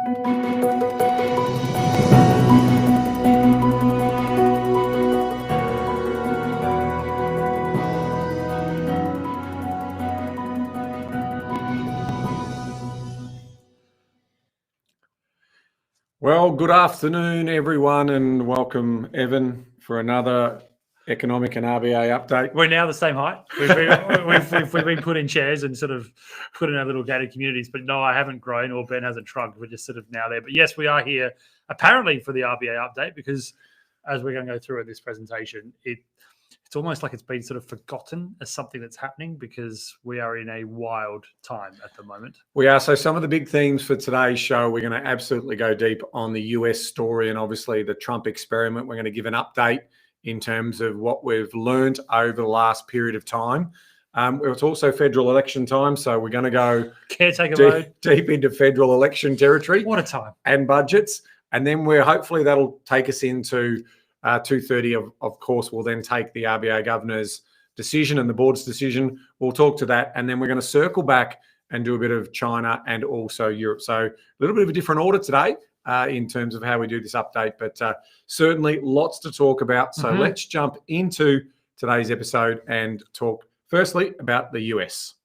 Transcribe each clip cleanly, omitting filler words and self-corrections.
Well, good afternoon, everyone, and welcome, Evan, for another economic and RBA update. We're now the same height. We've been put in chairs and sort of put in our little gated communities, but no, I haven't grown or Ben hasn't shrunk. We're just sort of now there. But yes, we are here apparently for the RBA update because as we're going to go through in this presentation, it's almost like it's been sort of forgotten as something that's happening because we are in a wild time at the moment. We are. So some of the big themes for today's show, we're going to absolutely go deep on the US story and obviously the Trump experiment. We're going to give an update in terms of what we've learned over the last period of time. It's also federal election time, so we're going to go deep into federal election territory. What a time. And budgets. And then hopefully that'll take us into 2:30. Of course, we'll then take the RBA governor's decision and the board's decision. We'll talk to that. And then we're going to circle back and do a bit of China and also Europe. So a little bit of a different order today in terms of how we do this update, but certainly lots to talk about. So let's jump into today's episode and talk firstly about the US.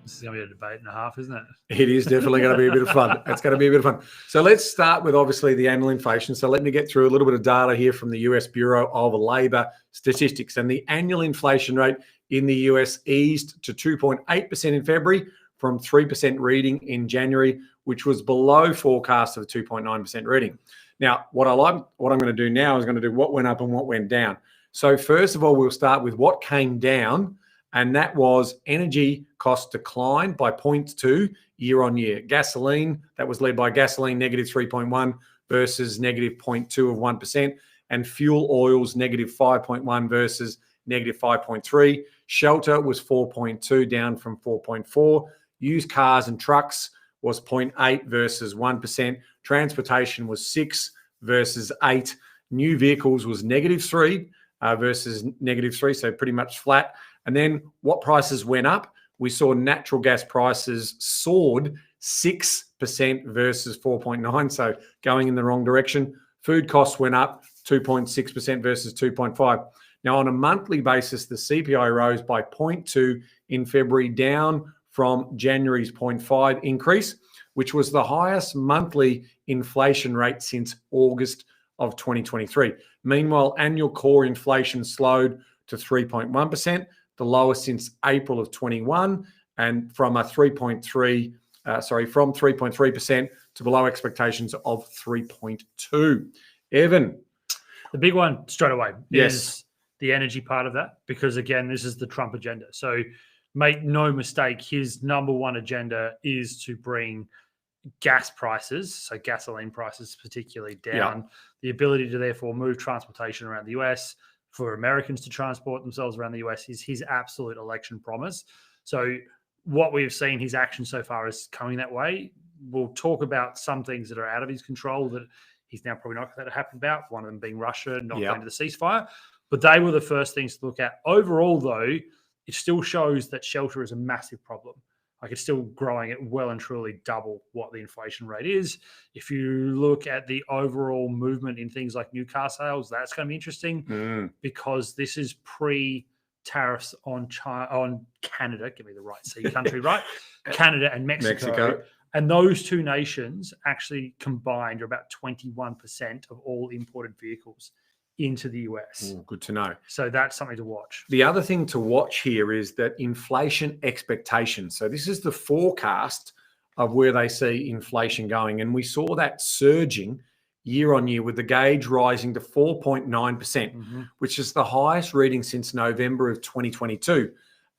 This is going to be a debate and a half, isn't it? It is definitely going to be a bit of fun. It's going to be a bit of fun. So let's start with obviously the annual inflation. So let me get through a little bit of data here from the US Bureau of Labor Statistics. And the annual inflation rate in the US eased to 2.8% in February from 3% reading in January, which was below forecast of a 2.9% reading. Now, what I'm going to do now is going to do what went up and what went down. So first of all, we'll start with what came down, and that was energy costs declined by 0.2 year on year. Gasoline, that was led by gasoline negative 3.1 versus negative 0.2 of 1%, and fuel oils negative 5.1 versus negative 5.3. Shelter was 4.2 down from 4.4. Used cars and trucks was 0.8 versus 1%. Transportation was 6 versus 8. New vehicles was negative 3 versus negative 3, so pretty much flat. And then what prices went up? We saw natural gas prices soared 6% versus 4.9, so going in the wrong direction. Food costs went up 2.6% versus 2.5. Now, on a monthly basis, the CPI rose by 0.2 in February, down from January's 0.5 increase, which was the highest monthly inflation rate since August of 2023. Meanwhile, annual core inflation slowed to 3.1%, the lowest since April of 21, and from 3.3% to below expectations of 3.2. Evan, the big one straight away is the energy part of that, because again, this is the Trump agenda. So make no mistake, his number one agenda is to bring gas prices, so gasoline prices particularly, down. The ability to therefore move transportation around the US, for Americans to transport themselves around the US is his absolute election promise. So what we've seen his action so far is coming that way. We'll talk about some things that are out of his control that he's now probably not going to happen about, one of them being Russia not going to the ceasefire. But they were the first things to look at. Overall, though, it still shows that shelter is a massive problem. Like, it's still growing at well and truly double what the inflation rate is. If you look at the overall movement in things like new car sales, that's going to be interesting because this is pre-tariffs on Canada. Give me the right C country, right? Canada and Mexico. And those two nations actually combined are about 21% of all imported vehicles into the US. Ooh, good to know. So that's something to watch. The other thing to watch here is that inflation expectations. So this is the forecast of where they see inflation going. And we saw that surging year on year with the gauge rising to 4.9%, which is the highest reading since November of 2022.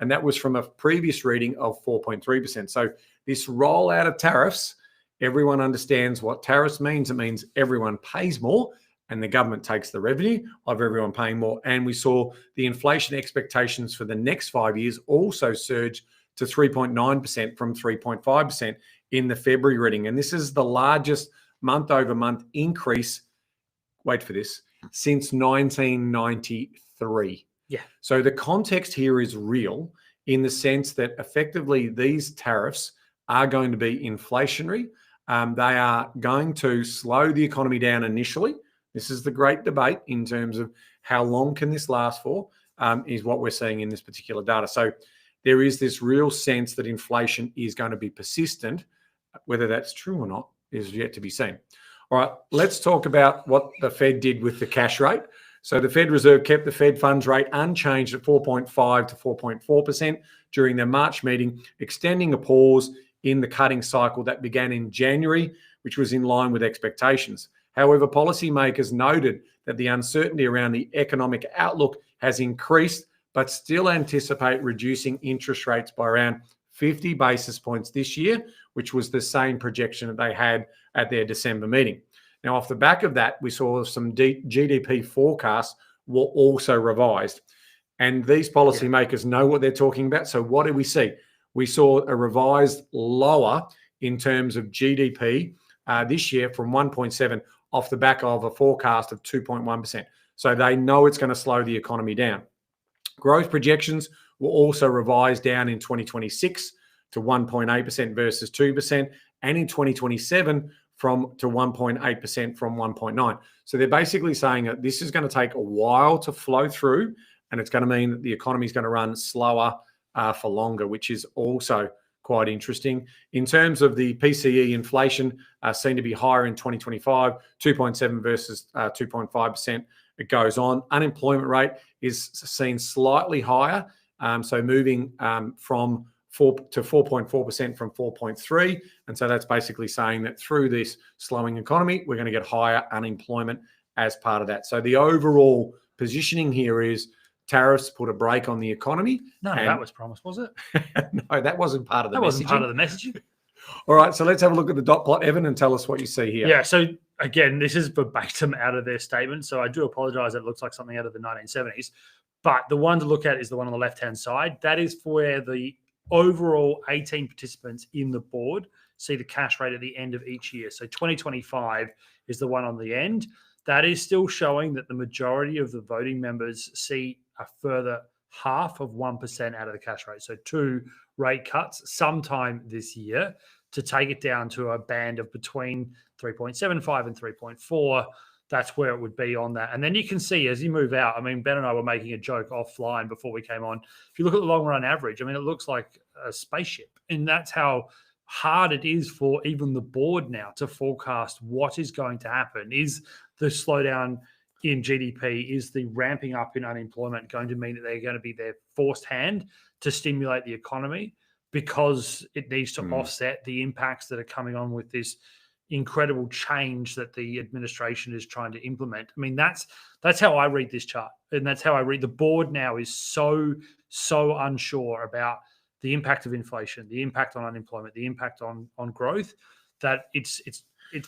And that was from a previous reading of 4.3%. So this rollout of tariffs, everyone understands what tariffs means. It means everyone pays more and the government takes the revenue of everyone paying more. And we saw the inflation expectations for the next 5 years also surge to 3.9% from 3.5% in the February reading. And this is the largest month-over-month increase, wait for this, since 1993. Yeah. So the context here is real in the sense that effectively these tariffs are going to be inflationary. They are going to slow the economy down initially. This is the great debate in terms of how long can this last for, is what we're seeing in this particular data. So there is this real sense that inflation is going to be persistent. Whether that's true or not is yet to be seen. All right, let's talk about what the Fed did with the cash rate. So the Fed Reserve kept the Fed funds rate unchanged at 4.5 to 4.4% during their March meeting, extending a pause in the cutting cycle that began in January, which was in line with expectations. However, policymakers noted that the uncertainty around the economic outlook has increased, but still anticipate reducing interest rates by around 50 basis points this year, which was the same projection that they had at their December meeting. Now, off the back of that, we saw some GDP forecasts were also revised. And these policymakers know what they're talking about. So what did we see? We saw a revised lower in terms of GDP this year from 1.7 off the back of a forecast of 2.1%. So they know it's going to slow the economy down. Growth projections were also revised down in 2026 to 1.8% versus 2%, and in 2027 to 1.8% from 1.9%. So they're basically saying that this is going to take a while to flow through, and it's going to mean that the economy is going to run slower for longer, which is also quite interesting. In terms of the PCE inflation, seen to be higher in 2025, 2.7 versus 2.5%. It goes on. Unemployment rate is seen slightly higher, so moving from 4 to 4.4% from 4.3, and so that's basically saying that through this slowing economy, we're going to get higher unemployment as part of that. So the overall positioning here is tariffs put a brake on the economy. None of that was promised, was it? No, that wasn't part of the messaging. That wasn't part of the messaging. All right, so let's have a look at the dot plot, Evan, and tell us what you see here. Yeah, so again, this is verbatim out of their statement, so I do apologize. It looks like something out of the 1970s, but the one to look at is the one on the left-hand side. That is where the overall 18 participants in the board see the cash rate at the end of each year. So 2025 is the one on the end. That is still showing that the majority of the voting members see a further half of 1% out of the cash rate. So 2 rate cuts sometime this year to take it down to a band of between 3.75 and 3.4. That's where it would be on that. And then you can see as you move out, I mean, Ben and I were making a joke offline before we came on. If you look at the long run average, I mean, it looks like a spaceship. And that's how hard it is for even the board now to forecast what is going to happen. Is the slowdown in GDP, is the ramping up in unemployment going to mean that they're going to be their forced hand to stimulate the economy because it needs to offset the impacts that are coming on with this incredible change that the administration is trying to implement? I mean, that's how I read this chart, and that's how I read the board now is so unsure about the impact of inflation, the impact on unemployment, the impact on growth, that it's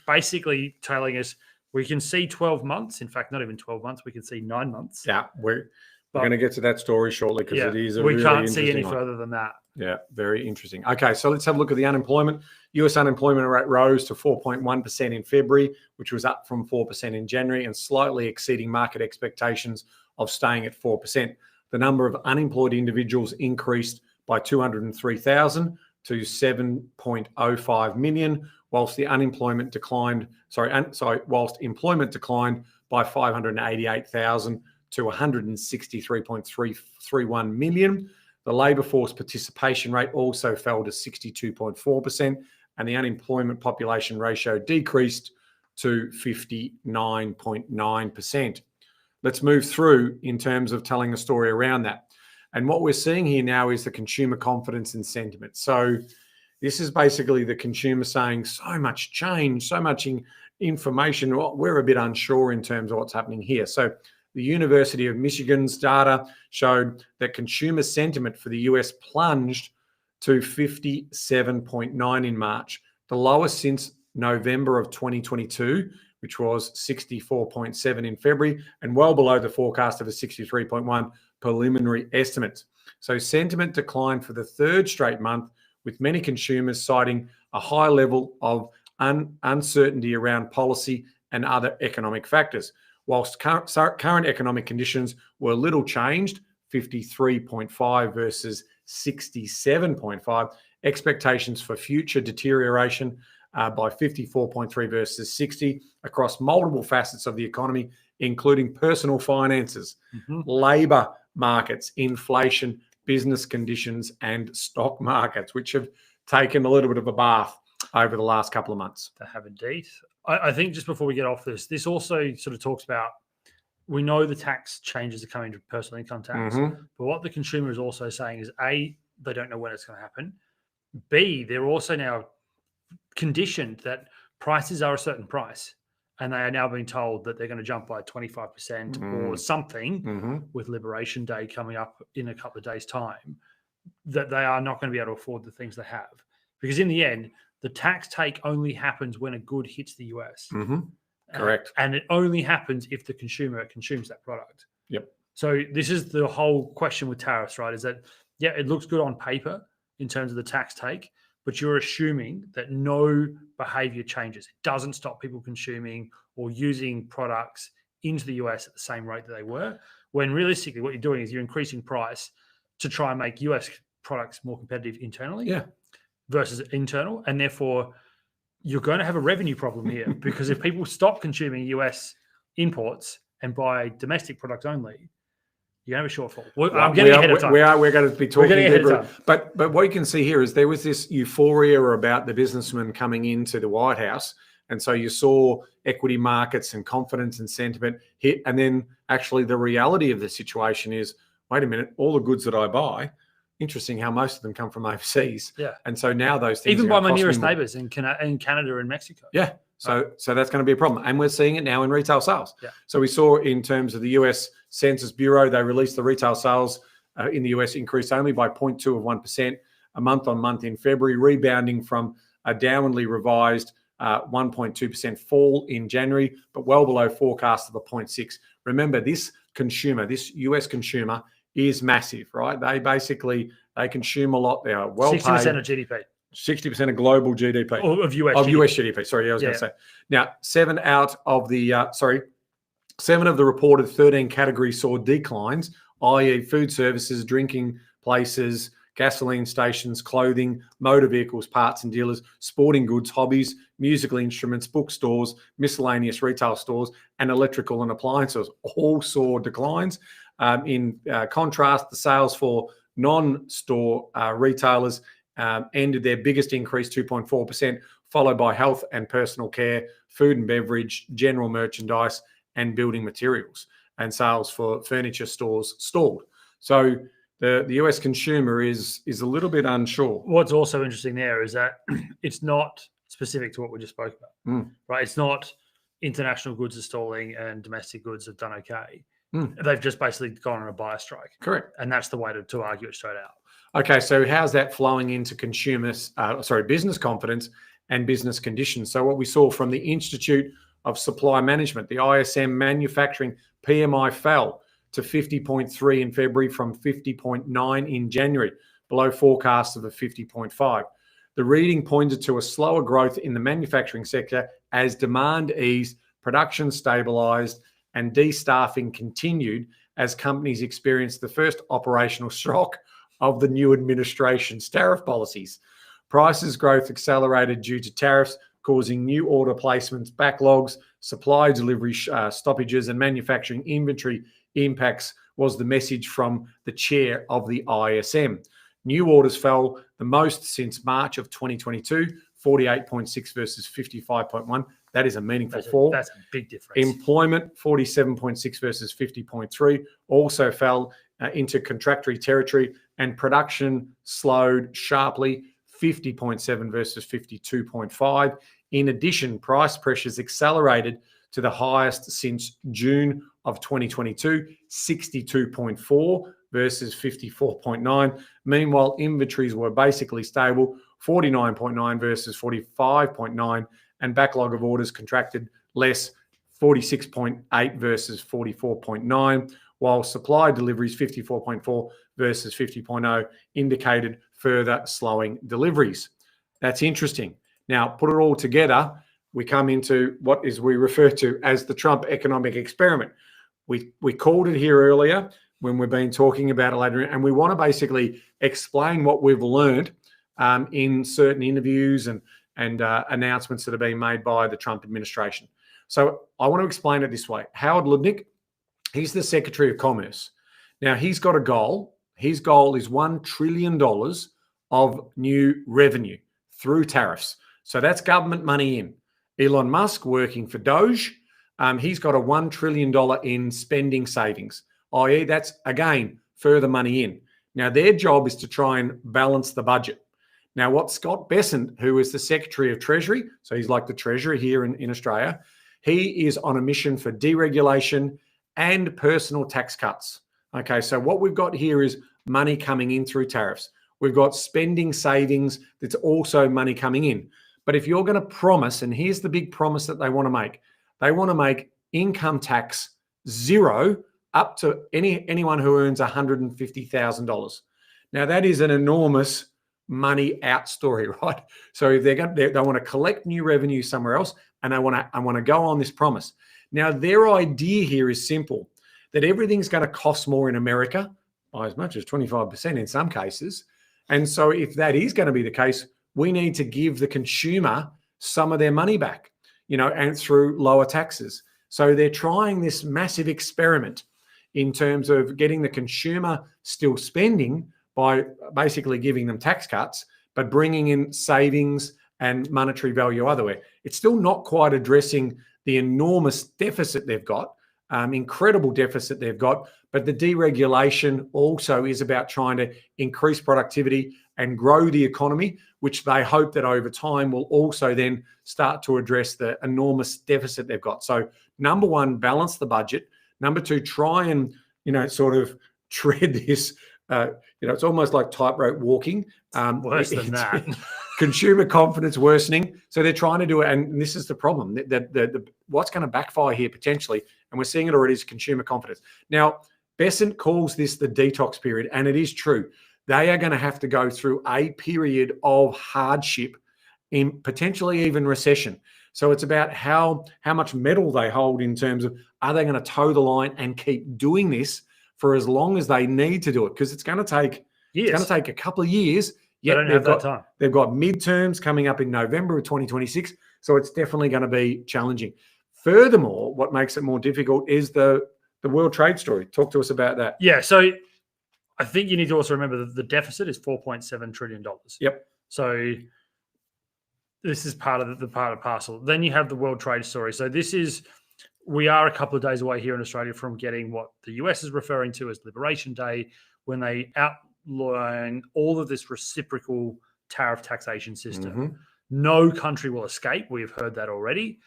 basically telling us we can see 12 months. In fact, not even 12 months. We can see 9 months. Yeah, we're going to get to that story shortly because it is we can't see any further than that. Yeah, very interesting. Okay, so let's have a look at the unemployment. US unemployment rate rose to 4.1% in February, which was up from 4% in January and slightly exceeding market expectations of staying at 4%. The number of unemployed individuals increased by 203,000 to 7.05 million, whilst the unemployment declined. Whilst employment declined by 588,000 to 163.331 million. The labour force participation rate also fell to 62.4%, and the unemployment population ratio decreased to 59.9%. Let's move through in terms of telling a story around that. And what we're seeing here now is the consumer confidence and sentiment. So this is basically the consumer saying so much change, so much information. We're a bit unsure in terms of what's happening here. So the University of Michigan's data showed that consumer sentiment for the US plunged to 57.9 in March, the lowest since November of 2022, which was 64.7 in February, and well below the forecast of a 63.1 preliminary estimate. So sentiment declined for the third straight month, with many consumers citing a high level of uncertainty around policy and other economic factors. Whilst current economic conditions were little changed, 53.5 versus 67.5. Expectations for future deterioration by 54.3 versus 60 across multiple facets of the economy, including personal finances, labour markets, inflation, business conditions, and stock markets, which have taken a little bit of a bath over the last couple of months. They have indeed. I think just before we get off this also sort of talks about, we know the tax changes are coming to personal income tax, but what the consumer is also saying is, A, they don't know when it's going to happen. B, they're also now conditioned that prices are a certain price, and they are now being told that they're going to jump by 25% or something with Liberation Day coming up in a couple of days' time, that they are not going to be able to afford the things they have. Because in the end, the tax take only happens when a good hits the US. Correct. And it only happens if the consumer consumes that product. Yep. So this is the whole question with tariffs, right? Is that, yeah, it looks good on paper in terms of the tax take, but you're assuming that no behavior changes. It doesn't stop people consuming or using products into the US at the same rate that they were, when realistically what you're doing is you're increasing price to try and make US products more competitive internally versus internal. And therefore, you're going to have a revenue problem here, because if people stop consuming US imports and buy domestic products only, you're going to have a shortfall. I'm getting ahead of time. We're going to be talking deeper. But what you can see here is there was this euphoria about the businessmen coming into the White House. And so you saw equity markets and confidence and sentiment hit. And then actually the reality of the situation is, wait a minute, all the goods that I buy, interesting how most of them come from overseas. Yeah. And so now those things even by my nearest neighbors in Canada and Mexico. Yeah. So that's going to be a problem. And we're seeing it now in retail sales. Yeah. So we saw in terms of the US Census Bureau, they released the retail sales in the US increased only by 0.2 of 1%, a month on month in February, rebounding from a downwardly revised 1.2% fall in January, but well below forecast of a 0.6. Remember, this US consumer is massive, right? They consume a lot. They are well 60% paid. of GDP. 60% of global GDP. Or of US GDP. US GDP. Sorry, I was going to say. Now, seven of the reported 13 categories saw declines, i.e. food services, drinking places, gasoline stations, clothing, motor vehicles, parts and dealers, sporting goods, hobbies, musical instruments, bookstores, miscellaneous retail stores, and electrical and appliances all saw declines. In contrast, the sales for non-store retailers ended their biggest increase, 2.4%, followed by health and personal care, food and beverage, general merchandise, and building materials. And sales for furniture stores stalled. So the US consumer is a little bit unsure. What's also interesting there is that it's not specific to what we just spoke about, right? It's not international goods are stalling and domestic goods have done okay. They've just basically gone on a buyer strike. Correct. And that's the way to argue it straight out. Okay, so how's that flowing into business confidence and business conditions? So what we saw from the Institute of Supply Management, the ISM manufacturing PMI fell to 50.3 in February from 50.9 in January, below forecasts of a 50.5. The reading pointed to a slower growth in the manufacturing sector as demand eased, production stabilized, and destaffing continued as companies experienced the first operational shock of the new administration's tariff policies. Prices growth accelerated due to tariffs, causing new order placements, backlogs, supply delivery stoppages, and manufacturing inventory impacts was the message from the chair of the ISM. New orders fell the most since March of 2022, 48.6 versus 55.1. That is a meaningful fall. That's a big difference. Employment, 47.6 versus 50.3, also fell into contractory territory, and production slowed sharply, 50.7 versus 52.5. In addition, price pressures accelerated to the highest since June of 2022, 62.4 versus 54.9. Meanwhile, inventories were basically stable, 49.9 versus 45.9, and backlog of orders contracted less, 46.8 versus 44.9, while supply deliveries, 54.4 versus 50.0, indicated further slowing deliveries. That's interesting. Now, put it all together, we come into what we refer to as the Trump economic experiment. We called it here earlier. when we've been talking about it later. And we want to basically explain what we've learned in certain interviews and announcements that have been made by the Trump administration. So I want to explain it this way. Howard Lutnick, he's the Secretary of Commerce. Now, he's got a goal. His goal is $1 trillion of new revenue through tariffs. So that's government money in. Elon Musk working for Doge. He's got a $1 trillion in spending savings, i.e. that's, again, further money in. Now, their job is to try and balance the budget. Now, what Scott Bessent, who is the Secretary of Treasury, so he's like the Treasurer here in Australia, he is on a mission for deregulation and personal tax cuts. Okay, so what we've got here is money coming in through tariffs. We've got spending savings that's also money coming in. But if you're going to promise, and here's the big promise that they want to make income tax zero up to anyone who earns $150,000. Now, that is an enormous money out story, right? So if they want to collect new revenue somewhere else, and I want to go on this promise. Now, their idea here is simple, that everything's going to cost more in America by as much as 25% in some cases. And so if that is going to be the case, we need to give the consumer some of their money back, and through lower taxes. So they're trying this massive experiment in terms of getting the consumer still spending by basically giving them tax cuts, but bringing in savings and monetary value otherwhere. It's still not quite addressing the enormous deficit they've got, incredible deficit they've got, but the deregulation also is about trying to increase productivity and grow the economy, which they hope that over time will also then start to address the enormous deficit they've got. So number one, balance the budget. Number two, try and, sort of tread this, it's almost like tightrope walking. Worse than that. Consumer confidence worsening. So they're trying to do it. And this is the problem. What's going to backfire here potentially, and we're seeing it already, is consumer confidence. Now, Bessent calls this the detox period, and it is true. They are going to have to go through a period of hardship, in potentially even recession. So it's about how much mettle they hold in terms of, are they going to toe the line and keep doing this for as long as they need to do it? Because it's going to take years. It's going to take a couple of years. They don't have that time. They've got midterms coming up in November of 2026. So it's definitely going to be challenging. Furthermore, what makes it more difficult is the world trade story. Talk to us about that. Yeah. So I think you need to also remember that the deficit is $4.7 trillion. Yep. So this is part of the part of parcel. Then you have the world trade story. So we are a couple of days away here in Australia from getting what the US is referring to as Liberation Day, when they outline all of this reciprocal tariff taxation system. Mm-hmm. No country will escape. We've heard that already.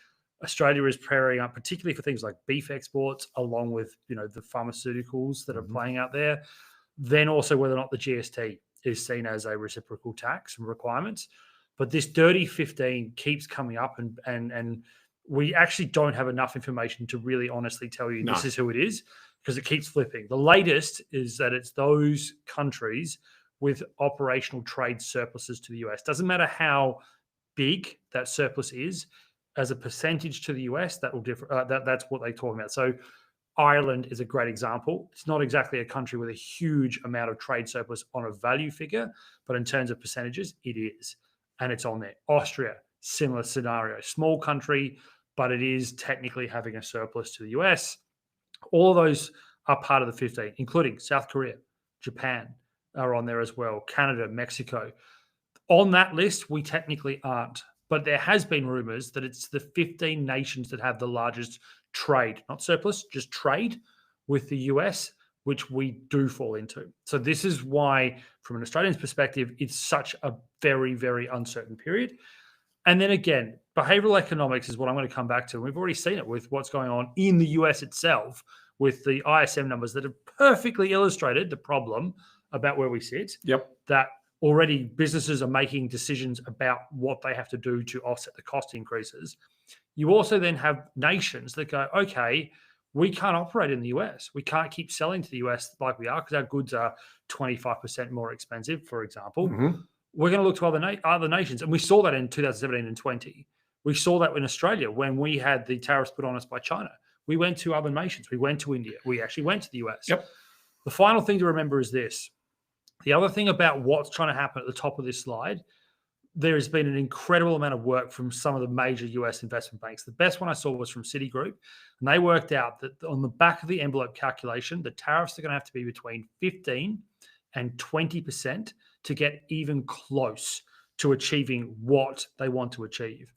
Australia is preparing up, particularly for things like beef exports, along with the pharmaceuticals that are playing out there. Then also whether or not the GST is seen as a reciprocal tax and requirements. But this dirty 15 keeps coming up, and we actually don't have enough information to really honestly tell you this is who it is, because it keeps flipping. The latest is that it's those countries with operational trade surpluses to the US. Doesn't matter how big that surplus is, as a percentage to the US, that will differ. That's what they talk about. So Ireland is a great example. It's not exactly a country with a huge amount of trade surplus on a value figure, but in terms of percentages, it is. And it's on there. Austria, similar scenario. Small country, but it is technically having a surplus to the US. All of those are part of the 15, including South Korea, Japan are on there as well, Canada, Mexico. On that list, we technically aren't. But there has been rumors that it's the 15 nations that have the largest trade, not surplus, just trade with the US, which we do fall into. So this is why, from an Australian's perspective, it's such a very, very uncertain period. And then again, behavioral economics is what I'm going to come back to. We've already seen it with what's going on in the US itself, with the ISM numbers that have perfectly illustrated the problem about where we sit. Yep. That already businesses are making decisions about what they have to do to offset the cost increases. You also then have nations that go, okay, we can't operate in the US. We can't keep selling to the US like we are, because our goods are 25% more expensive, for example. Mm-hmm. We're going to look to other nations. And we saw that in 2017 and 20. We saw that in Australia when we had the tariffs put on us by China. We went to other nations. We went to India. We actually went to the US. Yep. The final thing to remember is this. The other thing about what's trying to happen at the top of this slide, there has been an incredible amount of work from some of the major US investment banks. The best one I saw was from Citigroup, and they worked out that on the back of the envelope calculation, the tariffs are going to have to be between 15 and 20% to get even close to achieving what they want to achieve.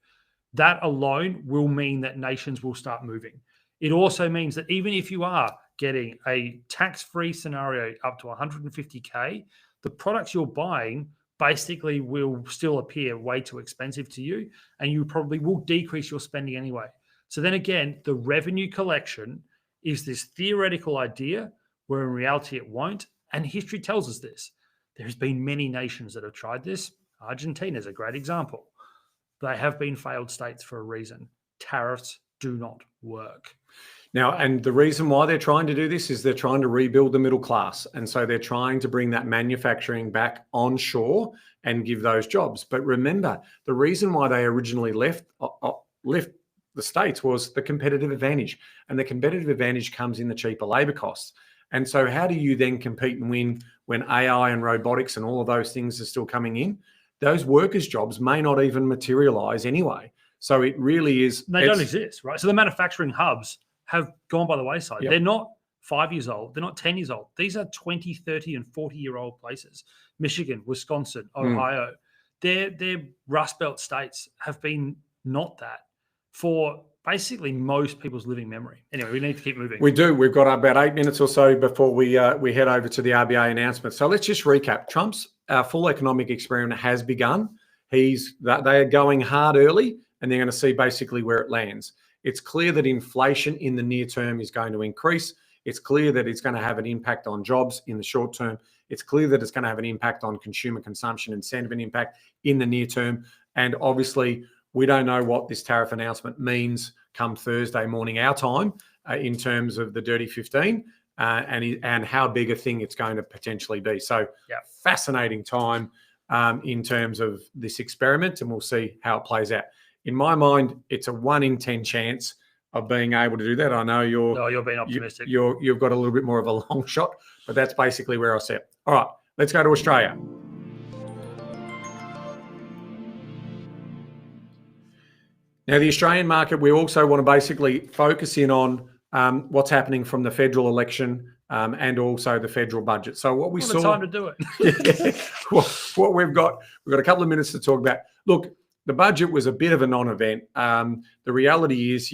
That alone will mean that nations will start moving. It also means that even if you are getting a tax-free scenario up to 150K, the products you're buying basically will still appear way too expensive to you, and you probably will decrease your spending anyway. So then again, the revenue collection is this theoretical idea where in reality it won't, and history tells us this. There's been many nations that have tried this. Argentina is a great example. They have been failed states for a reason. Tariffs do not work. Now, and the reason why they're trying to do this is they're trying to rebuild the middle class. And so they're trying to bring that manufacturing back onshore and give those jobs. But remember, the reason why they originally left the states was the competitive advantage. And the competitive advantage comes in the cheaper labor costs. And so how do you then compete and win when AI and robotics and all of those things are still coming in? Those workers' jobs may not even materialize anyway. So it really is. They don't exist, right? So the manufacturing hubs have gone by the wayside. Yep. They're not 5 years old. They're not 10 years old. These are 20, 30, and 40-year-old places. Michigan, Wisconsin, Ohio. Their Rust Belt states have been not that for basically most people's living memory. Anyway, we need to keep moving. We do. We've got about 8 minutes or so before we head over to the RBA announcement. So let's just recap. Trump's full economic experiment has begun. They are going hard early, and they're going to see basically where it lands. It's clear that inflation in the near term is going to increase. It's clear that it's going to have an impact on jobs in the short term. It's clear that it's going to have an impact on consumer consumption and sentiment impact in the near term. And obviously, we don't know what this tariff announcement means come Thursday morning our time in terms of the Dirty 15 and how big a thing it's going to potentially be. So fascinating time in terms of this experiment, and we'll see how it plays out. In my mind, it's a 1 in 10 chance of being able to do that. I know you're being optimistic. You've got a little bit more of a long shot, but that's basically where I sit. All right, let's go to Australia. Now, the Australian market, we also want to basically focus in on what's happening from the federal election and also the federal budget. So what we saw, time to do it. what we've got a couple of minutes to talk about. Look, the budget was a bit of a non-event. The reality is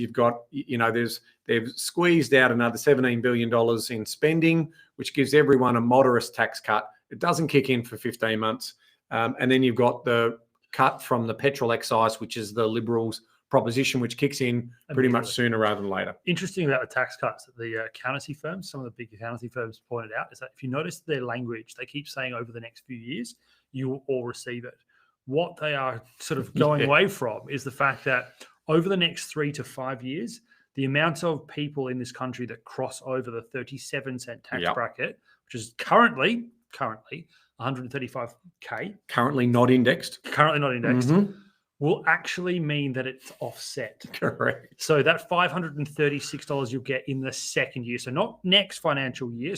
they've squeezed out another $17 billion in spending, which gives everyone a moderate tax cut. It doesn't kick in for 15 months. And then you've got the cut from the petrol excise, which is the Liberals' proposition, which kicks in pretty much sooner rather than later. Interesting about the tax cuts that the accountancy firms, some of the big accountancy firms pointed out, is that if you notice their language, they keep saying over the next few years, you will all receive it. What they are sort of going away from is the fact that over the next 3 to 5 years, the amount of people in this country that cross over the 37-cent tax bracket, which is currently 135K. Currently not indexed. Will actually mean that it's offset. Correct. So that $536 you'll get in the second year. So not next financial year,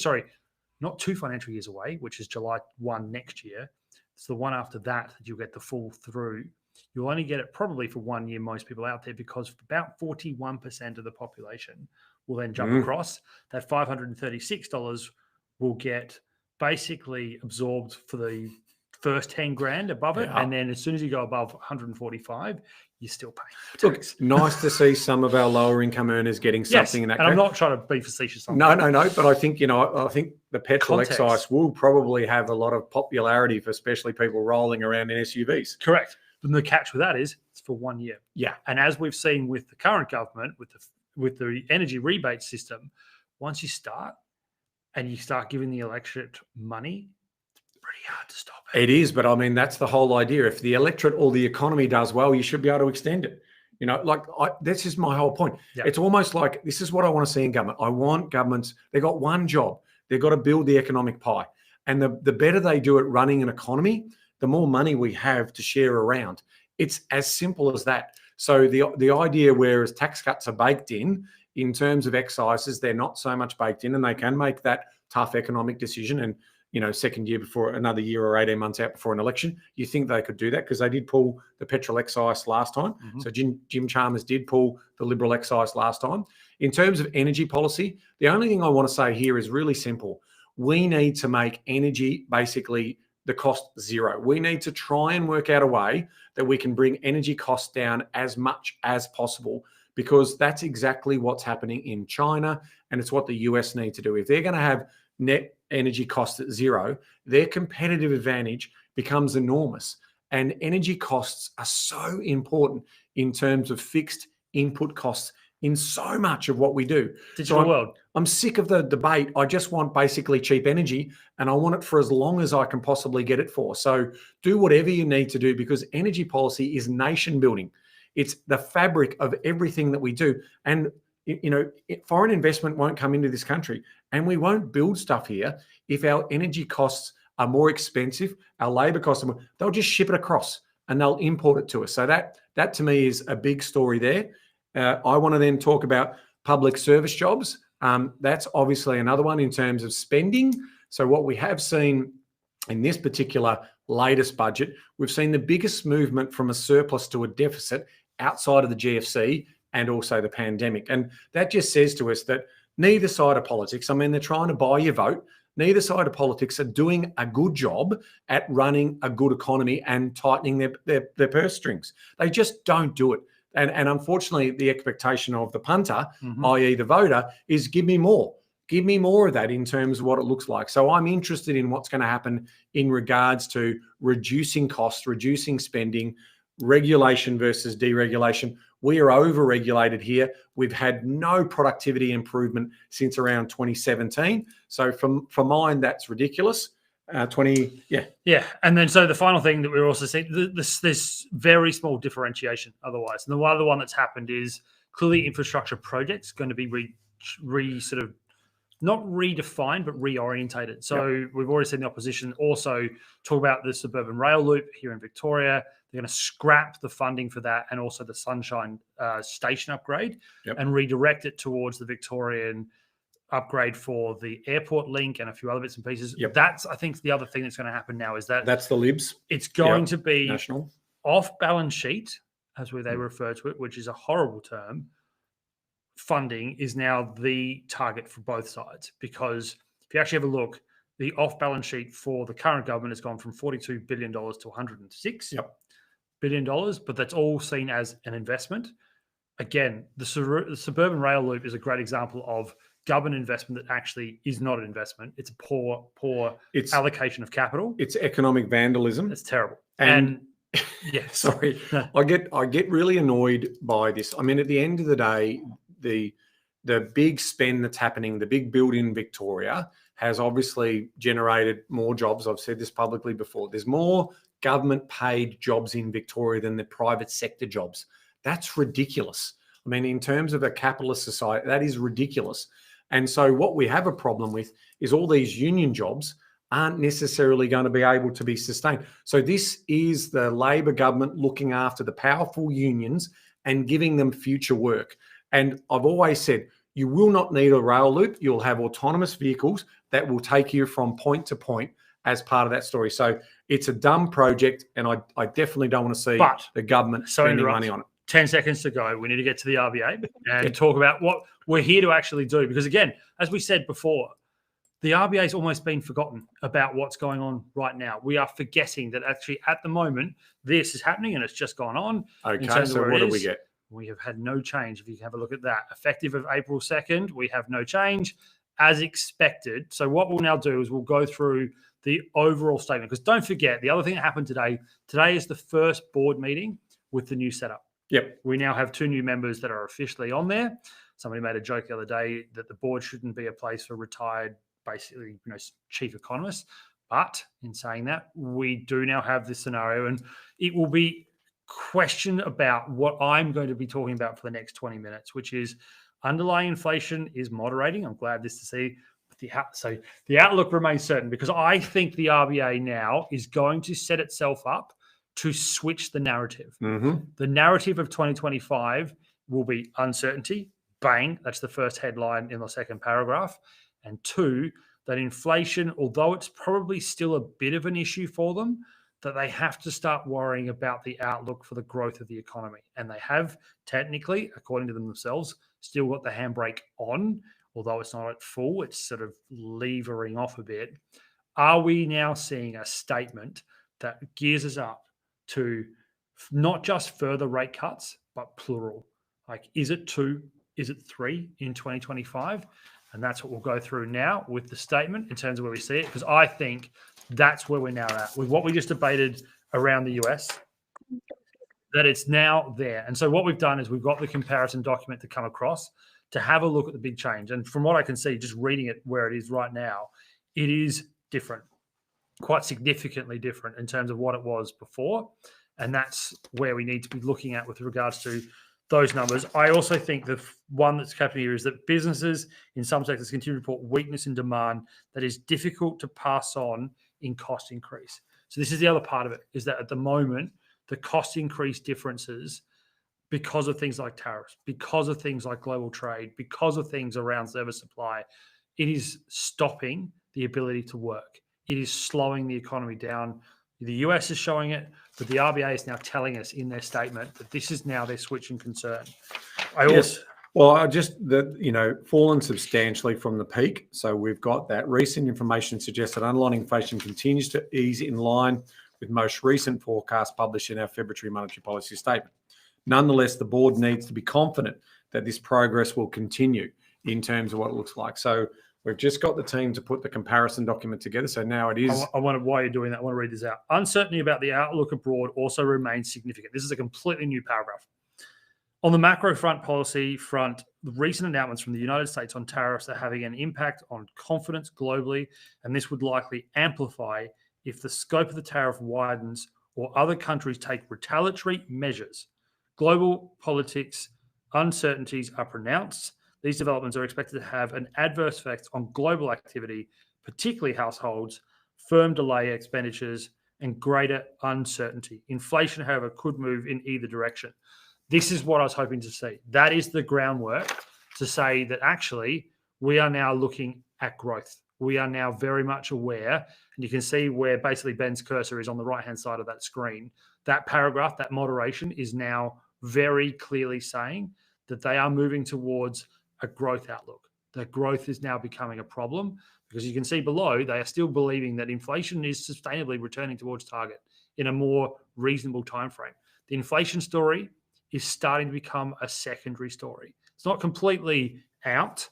not 2 financial years away, which is July 1 next year. It's the one after that you'll get the full through. You'll only get it probably for 1 year, most people out there, because about 41% of the population will then jump across. That $536 will get basically absorbed for the first 10 grand above it. And then as soon as you go above 145, you're still paying tax. Look, nice to see some of our lower income earners getting something in that. And I'm not trying to be facetious on that. No. But I think, I think the petrol excise will probably have a lot of popularity for especially people rolling around in SUVs. Correct. But the catch with that is it's for 1 year. Yeah. And as we've seen with the current government, with the energy rebate system, once you start giving the electorate money, pretty hard to stop it. It is, but I mean, that's the whole idea. If the electorate or the economy does well, you should be able to extend it. This is my whole point. Yep. It's almost like this is what I want to see in government. I want governments, they've got one job. They've got to build the economic pie. And the better they do at running an economy, the more money we have to share around. It's as simple as that. So the idea whereas tax cuts are baked in terms of excises, they're not so much baked in, and they can make that tough economic decision and, second year before, another year or 18 months out before an election, you think they could do that because they did pull the petrol excise last time. Mm-hmm. So Jim Chalmers did pull the Liberal excise last time. In terms of energy policy, the only thing I want to say here is really simple. We need to make energy basically the cost zero. We need to try and work out a way that we can bring energy costs down as much as possible, because that's exactly what's happening in China, and it's what the US need to do. If they're going to have net energy costs at zero, their competitive advantage becomes enormous. And energy costs are so important in terms of fixed input costs in so much of what we do. Digital world. I'm sick of the debate. I just want basically cheap energy, and I want it for as long as I can possibly get it for. So do whatever you need to do, because energy policy is nation building. It's the fabric of everything that we do. And, foreign investment won't come into this country, and we won't build stuff here if our energy costs are more expensive, our labor costs are more. They'll just ship it across and they'll import it to us. So that to me is a big story there. I want to then talk about public service jobs. That's obviously another one in terms of spending. So what we have seen in this particular latest budget, we've seen the biggest movement from a surplus to a deficit outside of the GFC and also the pandemic. And that just says to us that neither side of politics, they're trying to buy your vote. Neither side of politics are doing a good job at running a good economy and tightening their purse strings. They just don't do it. And unfortunately, the expectation of the punter, i.e. the voter, is give me more. Give me more of that in terms of what it looks like. So I'm interested in what's going to happen in regards to reducing costs, reducing spending, regulation versus deregulation. We are over-regulated here. We've had no productivity improvement since around 2017. So for mine, that's ridiculous. Yeah. And then so the final thing that we're also seeing, this very small differentiation otherwise. And the other one that's happened is clearly infrastructure projects going to be sort of not redefined, but reorientated. So we've already seen the opposition also talk about the suburban rail loop here in Victoria. They're going to scrap the funding for that and also the Sunshine station upgrade and redirect it towards the Victorian upgrade for the airport link and a few other bits and pieces. That's, I think, the other thing that's going to happen now is that's the libs. It's going to be national off balance sheet, as they refer to it, which is a horrible term. Funding is now the target for both sides, because if you actually have a look, the off balance sheet for the current government has gone from $42 billion to $106 billion, but that's all seen as an investment. Again, the suburban rail loop is a great example of government investment that actually is not an investment. It's a poor allocation of capital. It's economic vandalism. It's terrible. And yeah, sorry, I get really annoyed by this. At the end of the day, the big spend that's happening, the big build in Victoria has obviously generated more jobs. I've said this publicly before. There's more government paid jobs in Victoria than the private sector jobs. That's ridiculous. In terms of a capitalist society, that is ridiculous. And so what we have a problem with is all these union jobs aren't necessarily going to be able to be sustained. So this is the Labor government looking after the powerful unions and giving them future work. And I've always said, you will not need a rail loop. You'll have autonomous vehicles that will take you from point to point as part of that story. So it's a dumb project, and I definitely don't want to see the government spending money on it. 10 seconds to go. We need to get to the RBA and talk about what we're here to actually do. Because again, as we said before, the RBA has almost been forgotten about what's going on right now. We are forgetting that actually at the moment, this is happening and it's just gone on. Okay, so what do we get? We have had no change. If you have a look at that, effective of April 2nd, we have no change as expected. So what we'll now do is we'll go through the overall statement. Because don't forget, the other thing that happened today is the first board meeting with the new setup. Yep. We now have 2 new members that are officially on there. Somebody made a joke the other day that the board shouldn't be a place for retired, basically, chief economists. But in saying that, we do now have this scenario, and it will be question about what I'm going to be talking about for the next 20 minutes, which is underlying inflation is moderating. I'm glad to see. So the outlook remains certain, because I think the RBA now is going to set itself up to switch the narrative. The narrative of 2025 will be uncertainty. Bang. That's the first headline in the second paragraph. And 2, that inflation, although it's probably still a bit of an issue for them, that they have to start worrying about the outlook for the growth of the economy. And they have technically, according to them themselves, still got the handbrake on, although it's not at full, it's sort of levering off a bit. Are we now seeing a statement that gears us up to not just further rate cuts, but plural? Like, is it 2? Is it 3 in 2025? And that's what we'll go through now with the statement in terms of where we see it, because I think that's where we're now at with what we just debated around the US, that it's now there. And so what we've done is we've got the comparison document to come across to have a look at the big change. And from what I can see, just reading it where it is right now, it is different, quite significantly different in terms of what it was before. And that's where we need to be looking at with regards to those numbers. I also think the one that's happening here is that businesses in some sectors continue to report weakness in demand that is difficult to pass on in cost increase. So this is the other part of it, is that at the moment, the cost increase differences, because of things like tariffs, because of things like global trade, because of things around service supply, it is stopping the ability to work. It is slowing the economy down. The US is showing it, but the RBA is now telling us in their statement that this is now their switching concern. Well, fallen substantially from the peak. So we've got that recent information suggests that underlying inflation continues to ease in line with most recent forecasts published in our February monetary policy statement. Nonetheless, the board needs to be confident that this progress will continue in terms of what it looks like. So we've just got the team to put the comparison document together. So now it is. While you're doing that, I want to read this out. Uncertainty about the outlook abroad also remains significant. This is a completely new paragraph. On the macro policy front, the recent announcements from the United States on tariffs are having an impact on confidence globally, and this would likely amplify if the scope of the tariff widens or other countries take retaliatory measures. Global politics uncertainties are pronounced. These developments are expected to have an adverse effect on global activity, particularly households, firm delay expenditures, and greater uncertainty. Inflation, however, could move in either direction. This is what I was hoping to see. That is the groundwork to say that actually we are now looking at growth. We are now very much aware, and you can see where basically Ben's cursor is on the right-hand side of that screen. That paragraph, that moderation, is now very clearly saying that they are moving towards a growth outlook. That growth is now becoming a problem because you can see below, they are still believing that inflation is sustainably returning towards target in a more reasonable time frame. The inflation story is starting to become a secondary story. It's not completely out,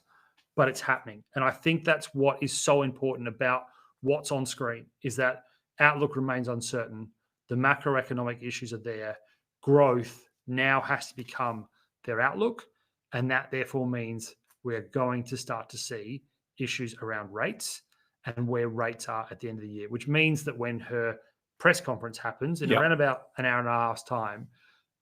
but it's happening. And I think that's what is so important about what's on screen, is that outlook remains uncertain. The macroeconomic issues are there. Growth now has to become their outlook. And that therefore means we're going to start to see issues around rates and where rates are at the end of the year, which means that when her press conference happens in around about an hour and a half's time,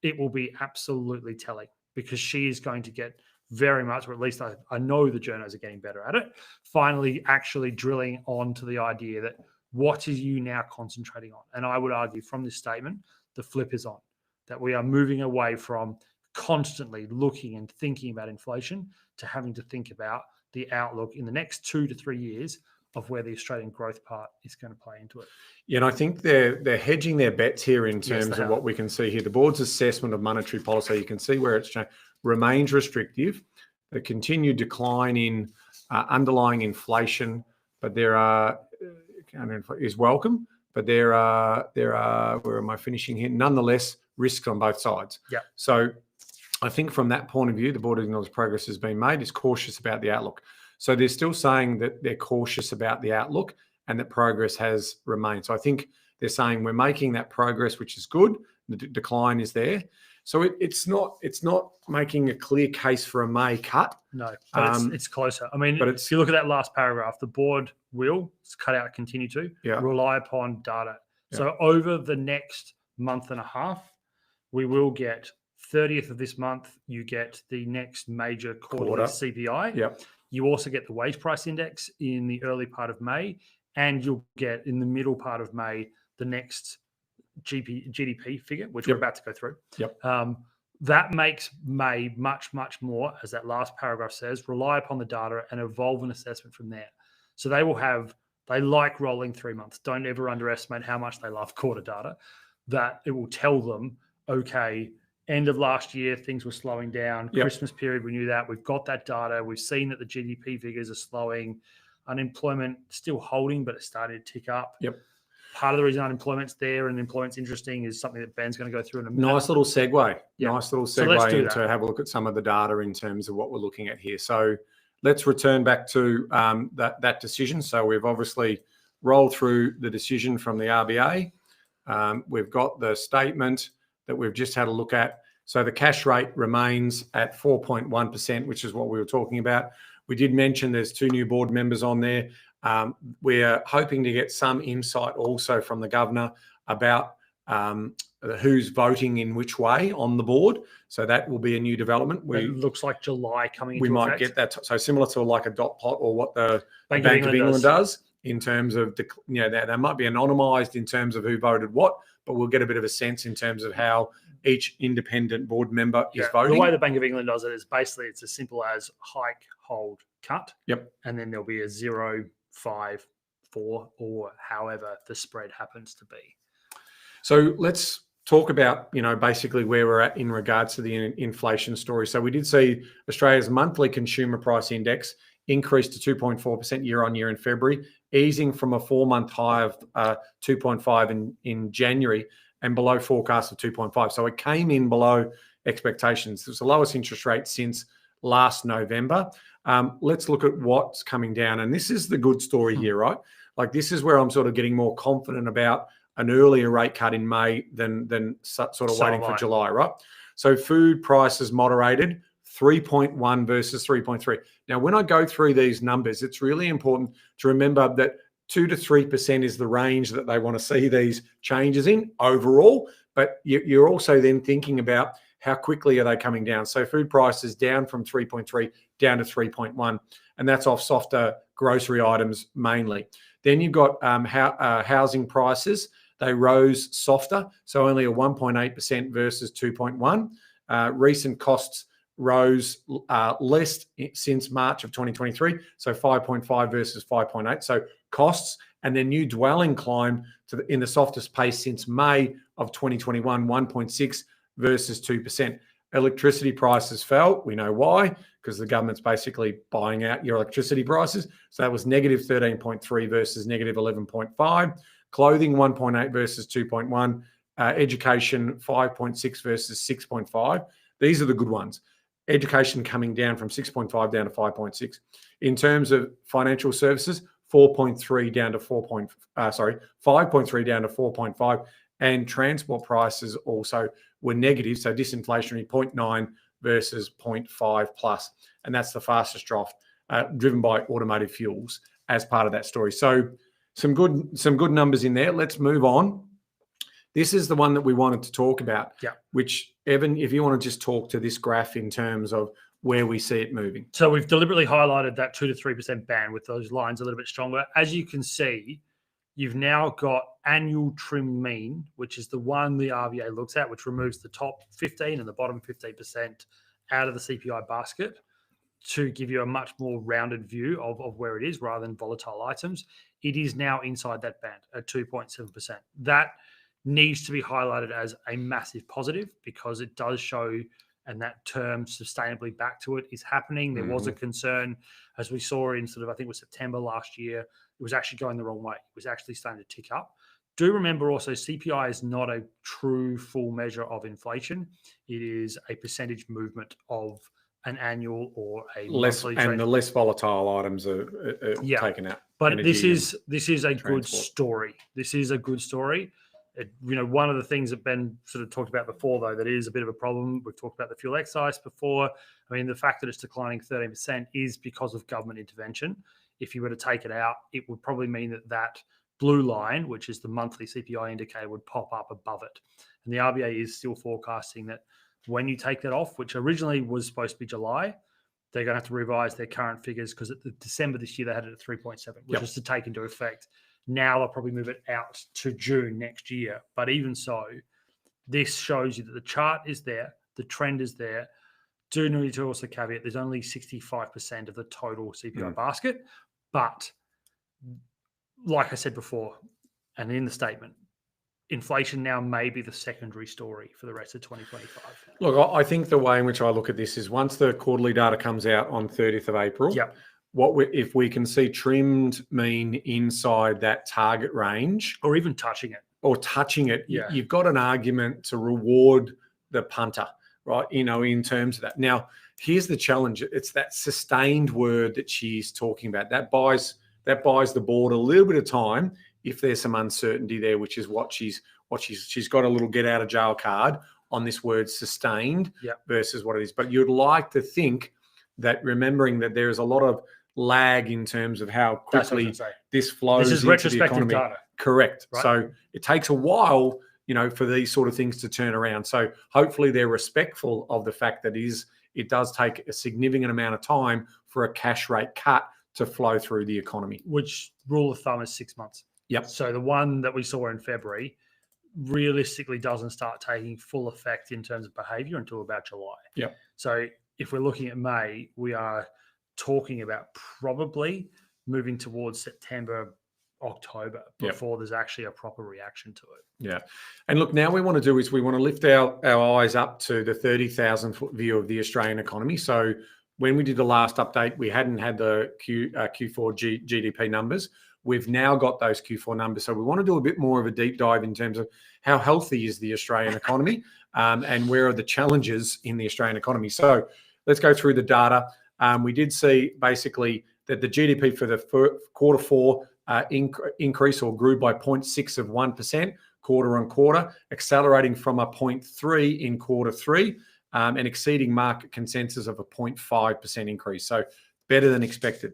it will be absolutely telling, because she is going to get very much, or at least I know the journos are getting better at it, finally actually drilling on to the idea that what are you now concentrating on? And I would argue from this statement, the flip is on, that we are moving away from constantly looking and thinking about inflation to having to think about the outlook in the next 2 to 3 years of where the Australian growth part is going to play into it. Yeah, and I think they're hedging their bets here in terms of what we can see here. The board's assessment of monetary policy, you can see where it's changed, remains restrictive. The continued decline in underlying inflation, but is welcome. But there are where am I finishing here? Nonetheless, risks on both sides. Yeah. So I think from that point of view, the board acknowledges progress has been made, is cautious about the outlook. So they're still saying that they're cautious about the outlook and that progress has remained. So I think they're saying we're making that progress, which is good. The decline is there. So it's not making a clear case for a May cut. No, but it's closer. I mean, if you look at that last paragraph, the board will, it's cut out, continue to rely upon data. Yeah. So over the next month and a half, we will get 30th of this month, you get the next major quarterly CPI. Yep. You also get the wage price index in the early part of May, and you'll get in the middle part of May the next GDP figure, which we're about to go through. Yep. That makes May much, much more, as that last paragraph says, rely upon the data and evolve an assessment from there. So they like rolling 3 months. Don't ever underestimate how much they love quarter data. That it will tell them, okay, end of last year, things were slowing down. Yep. Christmas period, we knew that. We've got that data. We've seen that the GDP figures are slowing. Unemployment still holding, but it's starting to tick up. Yep. Part of the reason unemployment's there and employment's interesting is something that Ben's going to go through in a minute. Nice little segue. Yeah. Nice little So let's segue do into that. have a look at some of the data in terms of what we're looking at here. So let's return back to that decision. So we've obviously rolled through the decision from the RBA. We've got the statement that we've just had a look at. So the cash rate remains at 4.1%, which is what we were talking about. We did mention there's 2 new board members on there. We're hoping to get some insight also from the governor about who's voting in which way on the board. So that will be a new development. It looks like July coming into we might effect. get that. So similar to like a dot plot or what the Bank of England does in terms of, that might be anonymised in terms of who voted what, but we'll get a bit of a sense in terms of how each independent board member is voting. The way the Bank of England does it is basically it's as simple as hike, hold, cut. Yep. And then there'll be a 0, 5, 4, or however the spread happens to be. So let's talk about, basically where we're at in regards to the inflation story. So we did see Australia's monthly consumer price index increase to 2.4% year on year in February, easing from a 4-month high of 2.5 in January and below forecast of 2.5. So it came in below expectations. It was the lowest interest rate since last November. Let's look at what's coming down. And this is the good story here, right? Like this is where I'm sort of getting more confident about an earlier rate cut in May than sort of waiting for July, right? So food prices moderated 3.1 versus 3.3. Now, when I go through these numbers, it's really important to remember that 2 to 3% is the range that they want to see these changes in overall. But you're also then thinking about how quickly are they coming down. So food prices down from 3.3 down to 3.1, and that's off softer grocery items mainly. Then you've got housing prices. They rose softer, so only a 1.8% versus 2.1. Recent costs rose less since March of 2023, so 5.5 versus 5.8. So costs, and then new dwelling climbed in the softest pace since May of 2021, 1.6 versus 2%. Electricity prices fell. We know why, because the government's basically buying out your electricity prices. So that was negative 13.3 versus negative 11.5. Clothing 1.8 versus 2.1. Education 5.6 versus 6.5. These are the good ones. Education coming down from 6.5 down to 5.6. In terms of financial services, 5.3 down to 4.5, and transport prices also were negative, so disinflationary 0.9 versus 0.5 plus, and that's the fastest drop, driven by automotive fuels as part of that story. So some good numbers in there. Let's move on. This is the one that we wanted to talk about, which, Evan, if you want to just talk to this graph in terms of where we see it moving. So we've deliberately highlighted that 2 to 3% band with those lines a little bit stronger. As you can see, you've now got annual trim mean, which is the one the RBA looks at, which removes the top 15 and the bottom 15% out of the CPI basket to give you a much more rounded view of where it is rather than volatile items. It is now inside that band at 2.7%. That needs to be highlighted as a massive positive because it does show, and that term sustainably back to it is happening. There was a concern, as we saw in sort of, I think it was September last year, it was actually going the wrong way. It was actually starting to tick up. Do remember also CPI is not a true full measure of inflation. It is a percentage movement of an annual or a monthly trend. And the less volatile items are taken out. But this is a good story. This is a good story. One of the things that Ben sort of talked about before, though, that is a bit of a problem. We've talked about the fuel excise before. I mean, the fact that it's declining 13% is because of government intervention. If you were to take it out, it would probably mean that blue line, which is the monthly CPI indicator, would pop up above it. And the RBA is still forecasting that when you take that off, which originally was supposed to be July, they're going to have to revise their current figures because at December this year, they had it at 3.7, which was to take into effect. Now they'll probably move it out to June next year. But even so, this shows you that the chart is there, the trend is there. Do need to also caveat there's only 65% of the total CPI basket, but like I said before, and in the statement, inflation now may be the secondary story for the rest of 2025. Look, I think the way in which I look at this is once the quarterly data comes out on 30th of April, Yep. if we can see trimmed mean inside that target range, Or even touching it. Yeah. you've got an argument to reward the punter, right? In terms of that. Now, here's the challenge. It's that sustained word that she's talking about. That buys the board a little bit of time if there's some uncertainty there, which is what she's got a little get out of jail card on this word sustained versus what it is. But you'd like to think that, remembering that there is a lot of lag in terms of how quickly this flows this is into retrospective the economy. data. Correct. Right? So it takes a while, for these sort of things to turn around. So hopefully they're respectful of the fact that it does take a significant amount of time for a cash rate cut to flow through the economy. Which rule of thumb is 6 months. Yep. So the one that we saw in February realistically doesn't start taking full effect in terms of behavior until about July. Yep. So if we're looking at May, we are talking about probably moving towards September, October before there's actually a proper reaction to it. Yeah. And look, now we want to do is we want to lift our eyes up to the 30,000 foot view of the Australian economy. So when we did the last update, we hadn't had the Q4 GDP numbers. We've now got those Q4 numbers. So we want to do a bit more of a deep dive in terms of how healthy is the Australian economy and where are the challenges in the Australian economy. So let's go through the data. We did see basically that the GDP for the quarter four increase or grew by 0.6% quarter on quarter, accelerating from a 0.3 in quarter three and exceeding market consensus of a 0.5% increase. So better than expected.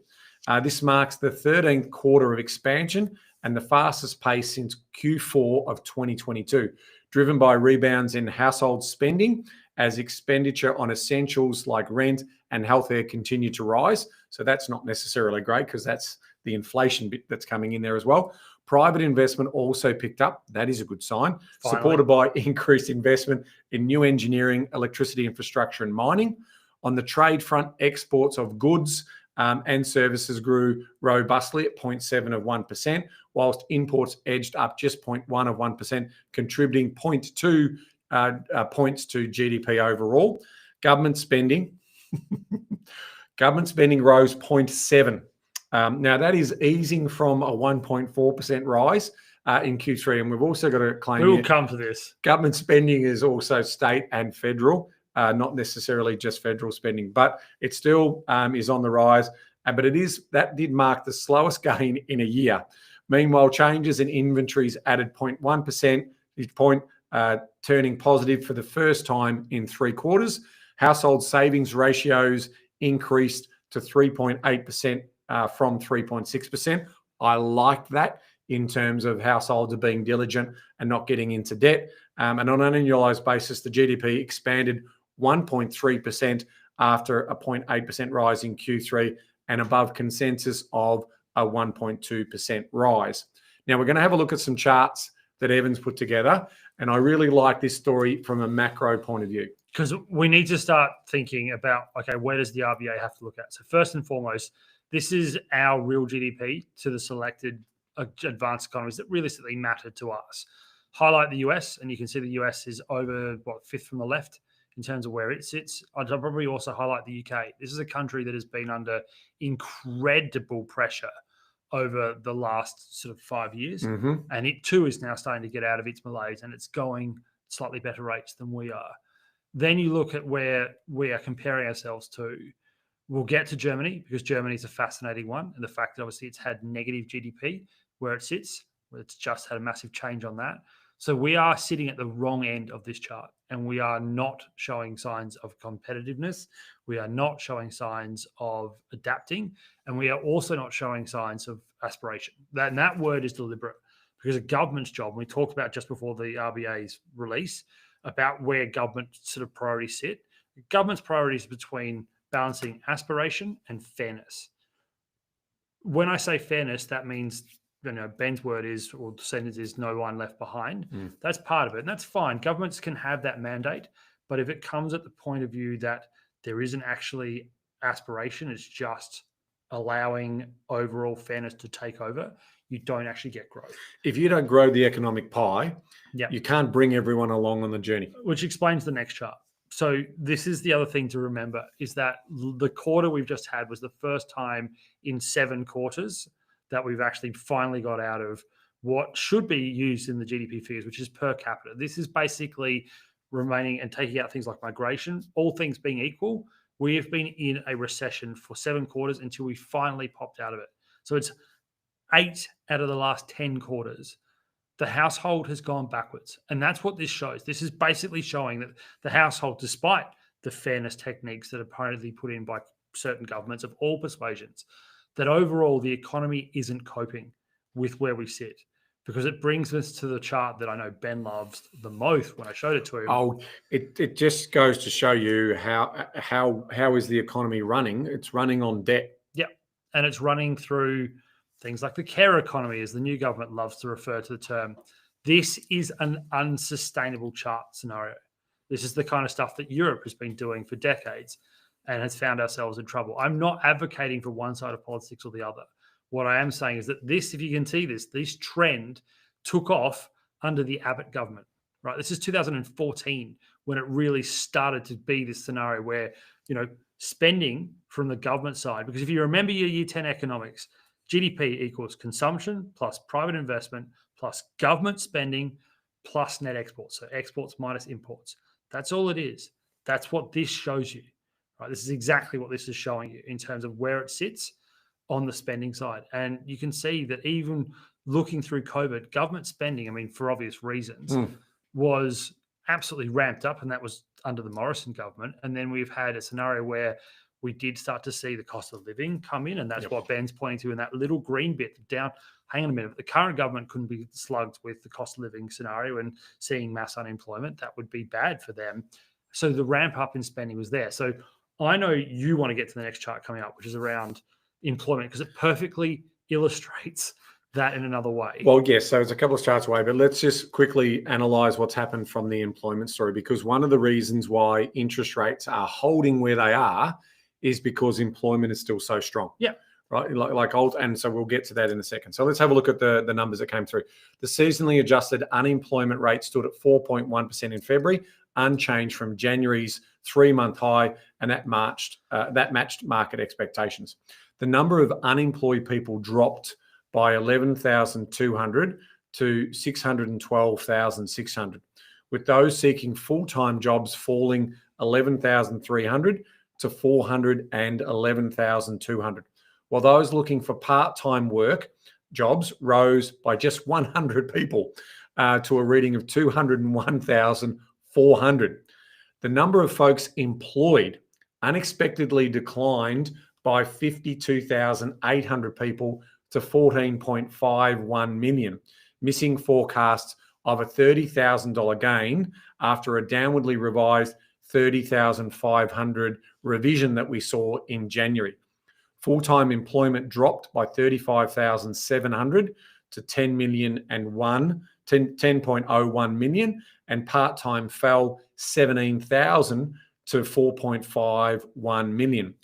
This marks the 13th quarter of expansion and the fastest pace since Q4 of 2022, driven by rebounds in household spending as expenditure on essentials like rent and healthcare continue to rise. So that's not necessarily great because that's the inflation bit that's coming in there as well. Private investment also picked up. That is a good sign, supported by increased investment in new engineering, electricity infrastructure and mining. On the trade front, exports of goods and services grew robustly at 0.7%, whilst imports edged up just 0.1%, contributing 0.2 points to GDP overall. Government spending rose 0.7. Now, that is easing from a 1.4% rise in Q3. And we've also got to claim we will come to this. Government spending is also state and federal, not necessarily just federal spending, but it still is on the rise. But that did mark the slowest gain in a year. Meanwhile, changes in inventories added 0.1%, turning positive for the first time in 3 quarters. Household savings ratios increased to 3.8% from 3.6%. I like that in terms of households are being diligent and not getting into debt. And on an annualized basis, the GDP expanded 1.3% after a 0.8% rise in Q3 and above consensus of a 1.2% rise. Now, we're going to have a look at some charts that Evan's put together. And I really like this story from a macro point of view. Because we need to start thinking about, okay, where does the RBA have to look at? So first and foremost, this is our real GDP to the selected advanced economies that realistically matter to us. Highlight the US, and you can see the US is over, 5th from the left in terms of where it sits. I'd probably also highlight the UK. This is a country that has been under incredible pressure over the last sort of 5 years. Mm-hmm. And it too is now starting to get out of its malaise and it's going slightly better rates than we are. Then you look at where we are comparing ourselves to. We'll get to Germany because Germany is a fascinating one. And the fact that obviously it's had negative GDP where it sits, where it's just had a massive change on that. So we are sitting at the wrong end of this chart and we are not showing signs of competitiveness. We are not showing signs of adapting. And we are also not showing signs of aspiration. That word is deliberate because a government's job, and we talked about just before the RBA's release, about where government sort of priorities sit. Government's priorities between balancing aspiration and fairness. When I say fairness, that means, Ben's word is, or the sentence is, no one left behind. That's part of it. And that's fine. Governments can have that mandate. But if it comes at the point of view that there isn't actually aspiration, it's just allowing overall fairness to take over, you don't actually get growth. If you don't grow the economic pie, Yeah. you can't bring everyone along on the journey. Which explains the next chart. So this is the other thing to remember, is that the quarter we've just had was the first time in 7 quarters that we've actually finally got out of what should be used in the GDP figures, which is per capita. This is basically remaining and taking out things like migration. All things being equal, we have been in a recession for 7 quarters until we finally popped out of it. So it's 8 out of the last 10 quarters. The household has gone backwards. And that's what this shows. This is basically showing that the household, despite the fairness techniques that are apparently put in by certain governments of all persuasions, that overall the economy isn't coping with where we sit. Because it brings us to the chart that I know Ben loves the most when I showed it to him. Oh, it just goes to show you how is the economy running? It's running on debt. Yeah. And it's running through things like the care economy, as the new government loves to refer to the term. This is an unsustainable chart scenario. This is the kind of stuff that Europe has been doing for decades and has found ourselves in trouble. I'm not advocating for one side of politics or the other. What I am saying is that this, if you can see this trend took off under the Abbott government, right? This is 2014 when it really started to be this scenario where, spending from the government side, because if you remember your year 10 economics, GDP equals consumption plus private investment plus government spending plus net exports. So exports minus imports. That's all it is. That's what this shows you, right? This is exactly what this is showing you in terms of where it sits on the spending side. And you can see that even looking through COVID, government spending, for obvious reasons, was absolutely ramped up, and that was under the Morrison government. And then we've had a scenario where we did start to see the cost of living come in, and that's what Ben's pointing to in that little green bit down. Hang on a minute, the current government couldn't be slugged with the cost of living scenario and seeing mass unemployment. That would be bad for them. So the ramp up in spending was there. So I know you want to get to the next chart coming up, which is around employment, because it perfectly illustrates that in another way. Well, yes, so it's a couple of charts away, but let's just quickly analyze what's happened from the employment story, because one of the reasons why interest rates are holding where they are is because employment is still so strong. Yeah. Right. And so we'll get to that in a second. So let's have a look at the numbers that came through. The seasonally adjusted unemployment rate stood at 4.1% in February, unchanged from January's 3-month high, and that matched market expectations. The number of unemployed people dropped by 11,200 to 612,600, with those seeking full-time jobs falling 11,300 to 411,200, while those looking for part-time work jobs rose by just 100 people to a reading of 201,400. The number of folks employed unexpectedly declined by 52,800 people to 14.51 million, missing forecasts of a $30,000 gain after a downwardly revised 30,500 revision that we saw in January. Full-time employment dropped by 35,700 to 10.01 million, and part-time fell 17,000 to 4.51 million.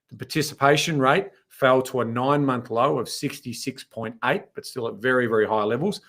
The participation rate fell to a 9-month low of 66.8, but still at very, very high levels,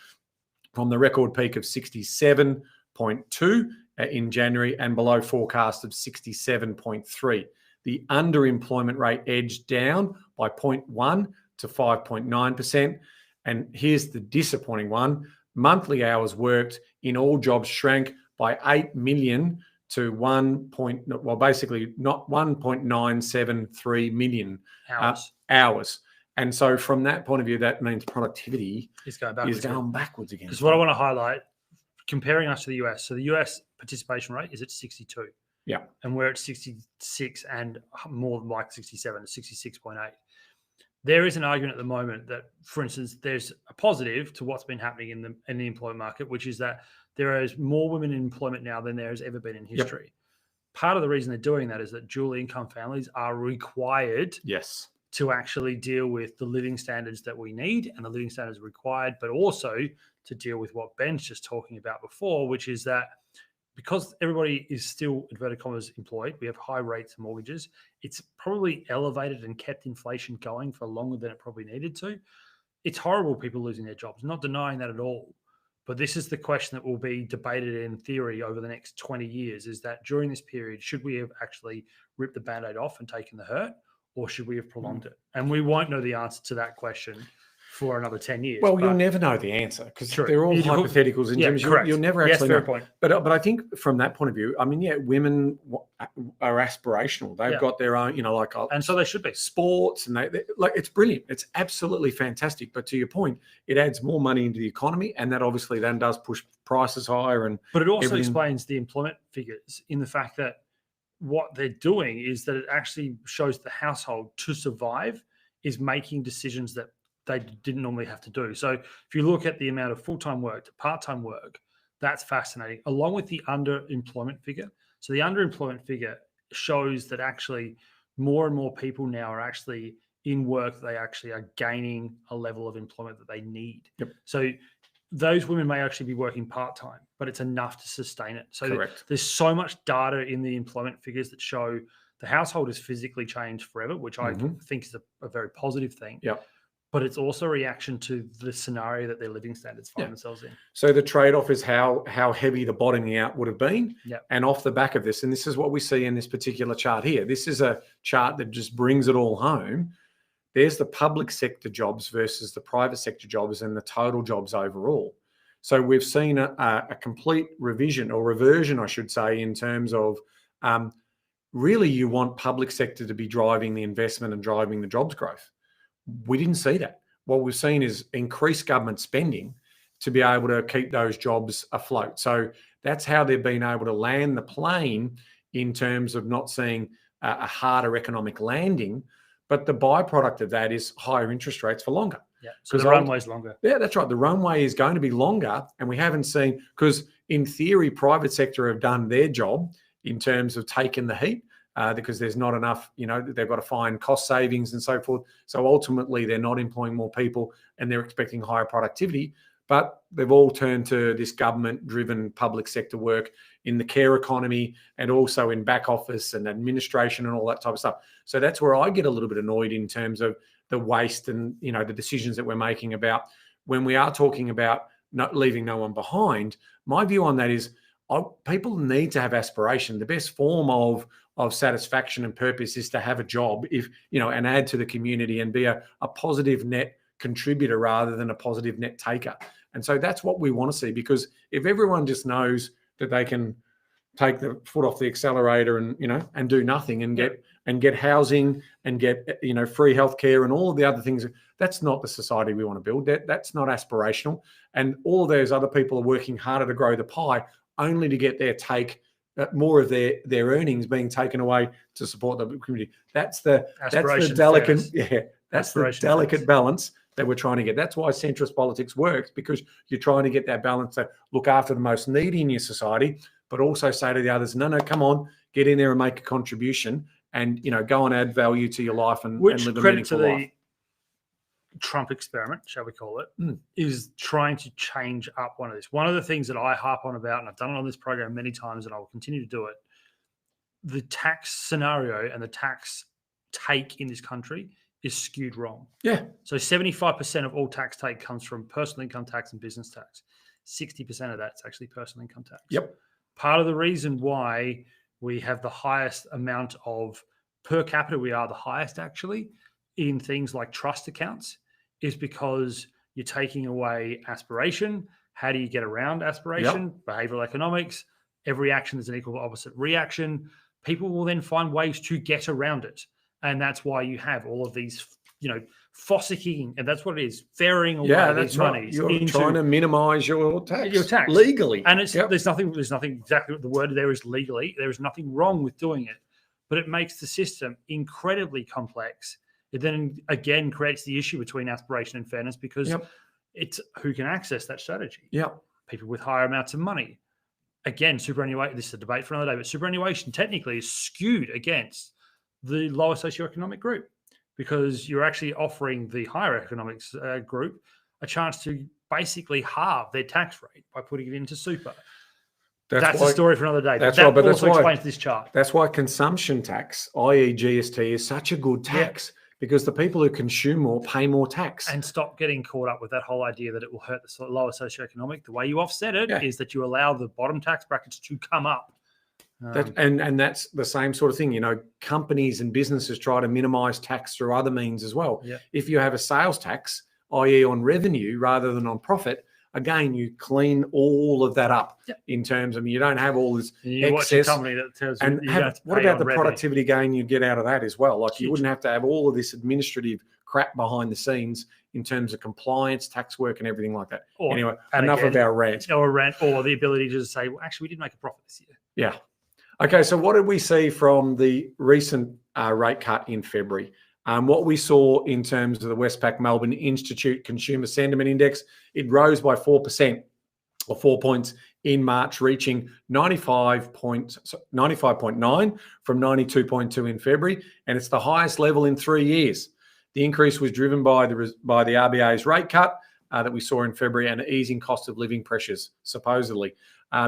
from the record peak of 67.2 in January and below forecast of 67.3. The underemployment rate edged down by 0.1 to 5.9%. And here's the disappointing one. Monthly hours worked in all jobs shrank by 8 million to 1.973 million hours. And so from that point of view, that means productivity is going backwards again. Because what I want to highlight, comparing us to the US, so the US participation rate is at 62. Yeah. And we're at 66 and more than like 67, 66.8. There is an argument at the moment that, for instance, there's a positive to what's been happening in the employment market, which is that there is more women in employment now than there has ever been in history. Yep. Part of the reason they're doing that is that dual income families are required to actually deal with the living standards that we need and the living standards required, but also to deal with what Ben's just talking about before, which is that because everybody is still, inverted commas, employed, we have high rates of mortgages. It's probably elevated and kept inflation going for longer than it probably needed to. It's horrible people losing their jobs, not denying that at all. But this is the question that will be debated in theory over the next 20 years, is that during this period, should we have actually ripped the Band-Aid off and taken the hurt, or should we have prolonged it? And we won't know the answer to that question for another 10 years. Well, you'll never know the answer because True. they're all hypotheticals in terms you'll never actually fair know. Point. But I think from that point of view, I mean, yeah, women are aspirational. They've got their own, like, and so they should be sports, and they like, it's brilliant. It's absolutely fantastic. But to your point, it adds more money into the economy, and that obviously then does push prices higher. But it also explains the employment figures in the fact that what they're doing is that it actually shows the household to survive is making decisions that they didn't normally have to do. So if you look at the amount of full-time work to part-time work, that's fascinating, along with the underemployment figure. So the underemployment figure shows that actually more and more people now are actually in work. They actually are gaining a level of employment that they need. Yep. So those women may actually be working part-time, but it's enough to sustain it. So Correct. There's so much data in the employment figures that show the household has physically changed forever, which I think is a very positive thing. Yep. But it's also a reaction to the scenario that their living standards find themselves in. So the trade-off is how heavy the bottoming out would have been. Yep. And off the back of this, and this is what we see in this particular chart here. This is a chart that just brings it all home. There's the public sector jobs versus the private sector jobs and the total jobs overall. So we've seen a complete revision or reversion, I should say, in terms of really you want public sector to be driving the investment and driving the jobs growth. We didn't see that. What we've seen is increased government spending to be able to keep those jobs afloat. So that's how they've been able to land the plane in terms of not seeing a harder economic landing. But the byproduct of that is higher interest rates for longer. Yeah, so the runway's longer. Yeah, that's right. The runway is going to be longer, and we haven't seen, because in theory, private sector have done their job in terms of taking the heat. Because there's not enough, they've got to find cost savings and so forth. So ultimately, they're not employing more people and they're expecting higher productivity. But they've all turned to this government-driven public sector work in the care economy and also in back office and administration and all that type of stuff. So that's where I get a little bit annoyed in terms of the waste and, the decisions that we're making about when we are talking about not leaving no one behind. My view on that is people need to have aspiration. The best form of satisfaction and purpose is to have a job, and add to the community and be a positive net contributor rather than a positive net taker. And so that's what we want to see, because if everyone just knows that they can take the foot off the accelerator and do nothing and get housing and get free healthcare and all of the other things, that's not the society we want to build. That's not aspirational. And all of those other people are working harder to grow the pie, only to get their take, more of their earnings being taken away to support the community. That's the delicate balance that we're trying to get. That's why centrist politics works, because you're trying to get that balance to look after the most needy in your society, but also say to the others, no, come on, get in there and make a contribution and, go and add value to your life and live a meaningful life. Trump experiment, shall we call it, is trying to change up one of this. One of the things that I harp on about, and I've done it on this program many times and I will continue to do it, the tax scenario and the tax take in this country is skewed wrong. Yeah. So 75% of all tax take comes from personal income tax and business tax. 60% of that's actually personal income tax. Yep. Part of the reason why we have the highest amount of per capita, we are the highest actually in things like trust accounts, is because you're taking away aspiration. How do you get around aspiration? Yep. Behavioral economics. Every action is an equal opposite reaction. People will then find ways to get around it. And that's why you have all of these, fossicking, and that's what it is, ferrying away these monies. You're trying to minimize your tax legally. And there's nothing exactly what the word there is, legally. There is nothing wrong with doing it. But it makes the system incredibly complex. It then again creates the issue between aspiration and fairness, because it's who can access that strategy. People with higher amounts of money. Again, superannuation, this is a debate for another day, but superannuation technically is skewed against the lower socioeconomic group, because you're actually offering the higher economics group a chance to basically halve their tax rate by putting it into super. That's a story for another day. That's that right, but also explains this chart. That's why consumption tax, i.e. GST, is such a good tax because the people who consume more pay more tax. And stop getting caught up with that whole idea that it will hurt the lower socioeconomic. The way you offset it is that you allow the bottom tax brackets to come up. And that's the same sort of thing. Companies and businesses try to minimize tax through other means as well. Yeah. If you have a sales tax, i.e. on revenue rather than on profit, again, you clean all of that up in terms of you don't have all this you excess. Watch a company that tells you, what about the productivity gain you get out of that as well? Like you wouldn't have to have all of this administrative crap behind the scenes in terms of compliance, tax work, and everything like that. Anyway, enough of our rant. Or the ability to just say, well, actually, we did make a profit this year. Yeah. Okay, so what did we see from the recent rate cut in February? What we saw in terms of the Westpac Melbourne Institute Consumer Sentiment Index, it rose by 4% or 4 points in March, reaching 95.9 from 92.2 in February, and it's the highest level in 3 years. The increase was driven by the RBA's rate cut that we saw in February and easing cost of living pressures, supposedly.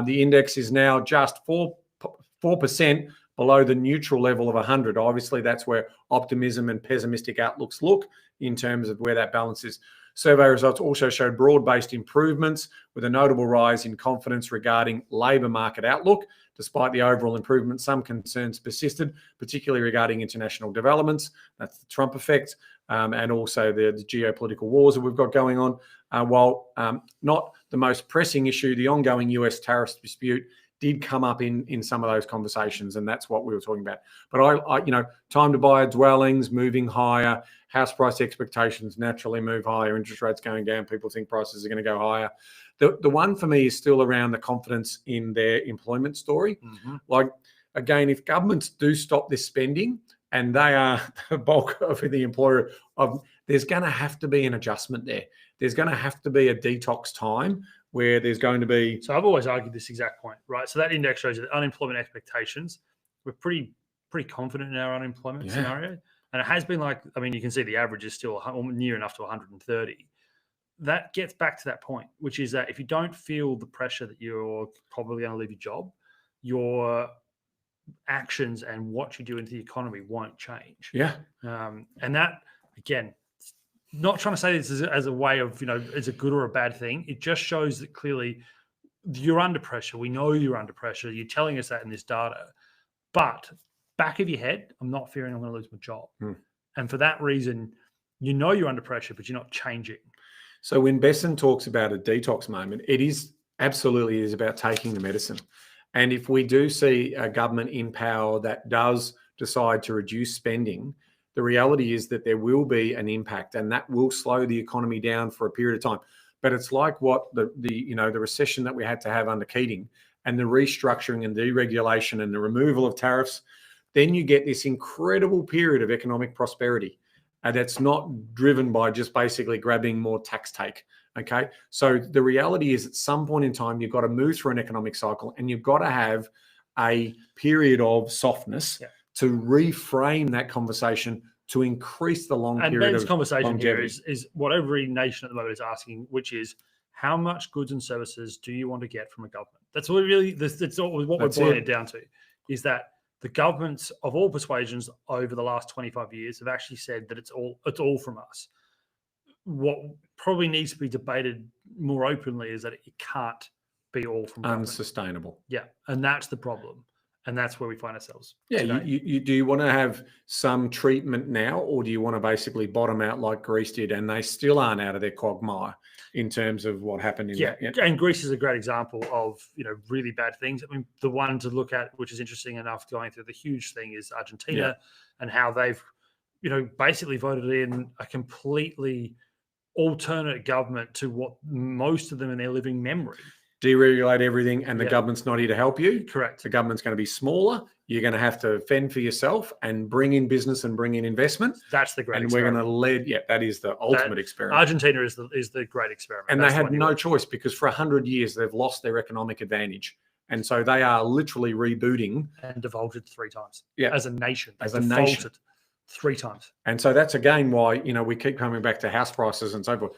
The index is now just 4% below the neutral level of 100. Obviously, that's where optimism and pessimistic outlooks look in terms of where that balance is. Survey results also showed broad-based improvements with a notable rise in confidence regarding labour market outlook. Despite the overall improvement, some concerns persisted, particularly regarding international developments. That's the Trump effect, and also the geopolitical wars that we've got going on. While not the most pressing issue, the ongoing US tariff dispute did come up in some of those conversations, and that's what we were talking about. But I time to buy dwellings moving higher, house price expectations naturally move higher, interest rates going down, people think prices are going to go higher. The one for me is still around the confidence in their employment story. Mm-hmm. Like, again, if governments do stop this spending, and they are the bulk of the employer, there's going to have to be an adjustment there. There's going to have to be a detox time where there's going to be... So I've always argued this exact point, right? So that index shows that unemployment expectations, we're pretty confident in our unemployment scenario. And it has been you can see the average is still near enough to 130. That gets back to that point, which is that if you don't feel the pressure that you're probably going to leave your job, your actions and what you do into the economy won't change. Yeah. And that, again, not trying to say this as a way of, it's a good or a bad thing. It just shows that clearly you're under pressure. We know you're under pressure. You're telling us that in this data. But back of your head, I'm not fearing I'm going to lose my job. And for that reason, you're under pressure, but you're not changing. So when Besson talks about a detox moment, it is absolutely about taking the medicine. And if we do see a government in power that does decide to reduce spending, the reality is that there will be an impact, and that will slow the economy down for a period of time. But it's like what the recession that we had to have under Keating, and the restructuring and deregulation and the removal of tariffs. Then you get this incredible period of economic prosperity, and that's not driven by just basically grabbing more tax take. Okay, so the reality is at some point in time you've got to move through an economic cycle, and you've got to have a period of softness. To reframe that conversation to increase the long period of Ben's conversation longevity. Here is what every nation at the moment is asking, which is how much goods and services do you want to get from a government? That's what we're boiling it down to, is that the governments of all persuasions over the last 25 years have actually said that it's all from us. What probably needs to be debated more openly is that it can't be all from government. Unsustainable. Yeah, and that's the problem. And that's where we find ourselves. Yeah, today. Do you want to have some treatment now, or do you want to basically bottom out like Greece did, and they still aren't out of their quagmire in terms of what happened in that? Yeah, and Greece is a great example of really bad things. I mean, the one to look at, which is interesting enough, going through the huge thing, is Argentina and how they've basically voted in a completely alternate government to what most of them in their living memory. Deregulate everything, and the government's not here to help you. Correct. The government's going to be smaller. You're going to have to fend for yourself and bring in business and bring in investment. That's the great and experiment. We're going to lead. Yeah, that is the ultimate experiment. Argentina is the great experiment. And they had no choice, because for 100 years they've lost their economic advantage. And so they are literally rebooting. And defaulted 3 times. Yeah. As a nation. As a nation. 3 times. And so that's again why, we keep coming back to house prices and so forth.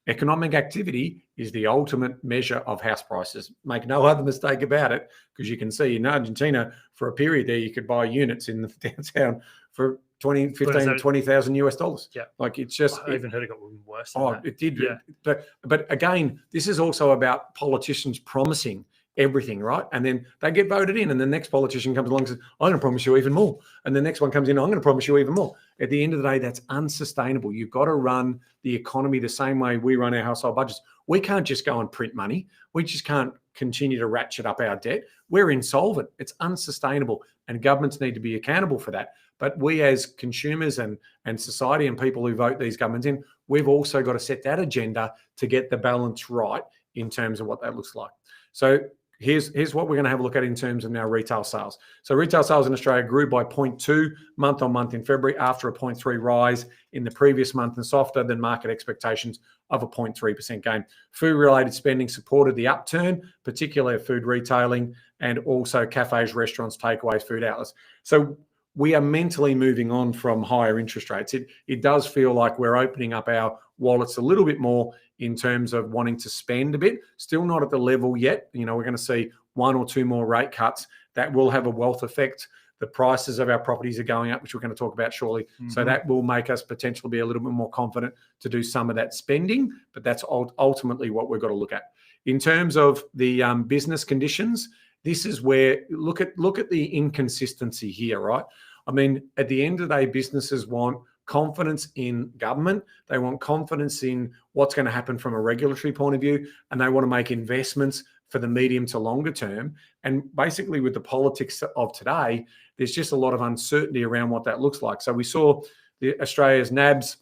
Economic activity is the ultimate measure of house prices. Make no other mistake about it, because you can see in Argentina for a period there, you could buy units in the downtown for 20,000 US dollars. Yeah. Like it's just. I even heard it got worse than that. It did. Yeah. But again, this is also about politicians promising everything, right? And then they get voted in, and the next politician comes along and says, I'm going to promise you even more. And the next one comes in, I'm going to promise you even more. At the end of the day, that's unsustainable. You've got to run the economy the same way we run our household budgets. We can't just go and print money. We just can't continue to ratchet up our debt. We're insolvent. It's unsustainable, and governments need to be accountable for that. But we as consumers and society and people who vote these governments in, we've also got to set that agenda to get the balance right in terms of what that looks like. So here's what we're going to have a look at in terms of now retail sales. So retail sales in Australia grew by 0.2 month on month in February after a 0.3 rise in the previous month, and softer than market expectations of a 0.3% gain. Food-related spending supported the upturn, particularly food retailing and also cafes, restaurants, takeaways, food outlets. So we are mentally moving on from higher interest rates. It does feel like we're opening up our wallets a little bit more in terms of wanting to spend a bit. Still not at the level yet. We're going to see 1 or 2 more rate cuts that will have a wealth effect. The prices of our properties are going up, which we're going to talk about shortly. Mm-hmm. So that will make us potentially be a little bit more confident to do some of that spending. But that's ultimately what we've got to look at. In terms of the business conditions, this is where look at the inconsistency here, right? I mean, at the end of the day, businesses want confidence in government. They want confidence in what's going to happen from a regulatory point of view, and they want to make investments for the medium to longer term. And basically with the politics of today, there's just a lot of uncertainty around what that looks like. So we saw the Australia's NAB's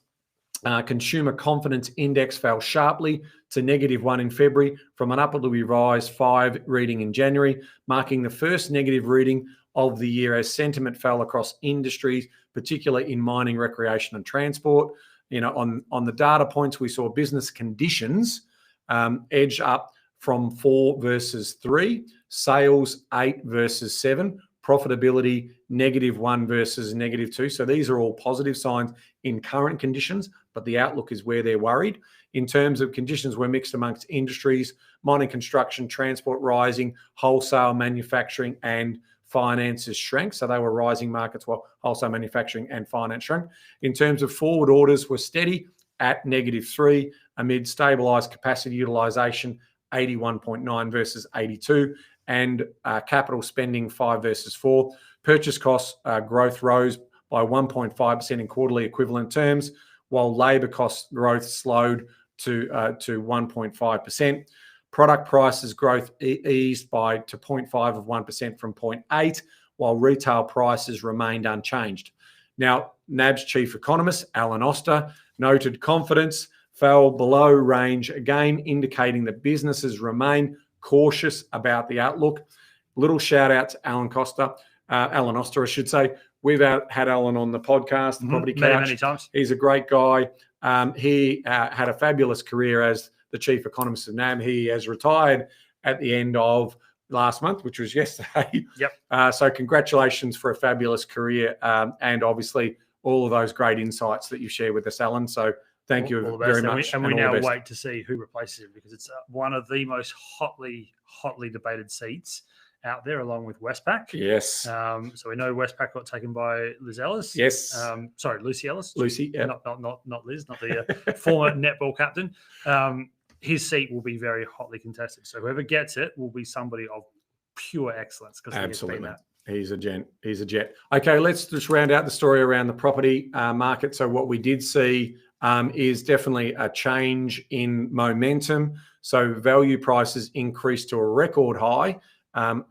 Consumer Confidence Index fell sharply to -1 in February from an upwardly revised 5 reading in January, marking the first negative reading of the year as sentiment fell across industries, particularly in mining, recreation and transport. On the data points, we saw business conditions edge up from 4 versus 3, sales 8 versus 7, profitability -1 versus -2. So these are all positive signs in current conditions, but the outlook is where they're worried. In terms of conditions, we're mixed amongst industries, mining, construction, transport rising, wholesale, manufacturing and finances shrank. So they were rising markets while wholesale, manufacturing and finance shrank. In terms of forward orders were steady at -3 amid stabilised capacity utilisation, 81.9 versus 82, and capital spending 5 versus 4. Purchase costs growth rose by 1.5% in quarterly equivalent terms, while labour cost growth slowed to 1.5%. Product prices growth eased to 0.5% from 0.8, while retail prices remained unchanged. Now, NAB's chief economist, Alan Oster, noted confidence fell below range again, indicating that businesses remain cautious about the outlook. Little shout out to Alan Oster, I should say. We've had Alan on the podcast, Property Couch. Many times. He's a great guy. He had a fabulous career as the chief economist of NAB. He has retired at the end of last month, which was yesterday. Yep. So congratulations for a fabulous career and obviously all of those great insights that you share with us, Alan. So thank you very much. And we now wait to see who replaces him, because it's one of the most hotly debated seats out there, along with Westpac. Yes. So we know Westpac got taken by Liz Ellis. Yes. Lucy Ellis. Lucy, yeah. Not Liz, not the former netball captain. His seat will be very hotly contested. So whoever gets it will be somebody of pure excellence. Absolutely. He's a gent. Okay, let's just round out the story around the property market. So what we did see is definitely a change in momentum. So value prices increased to a record high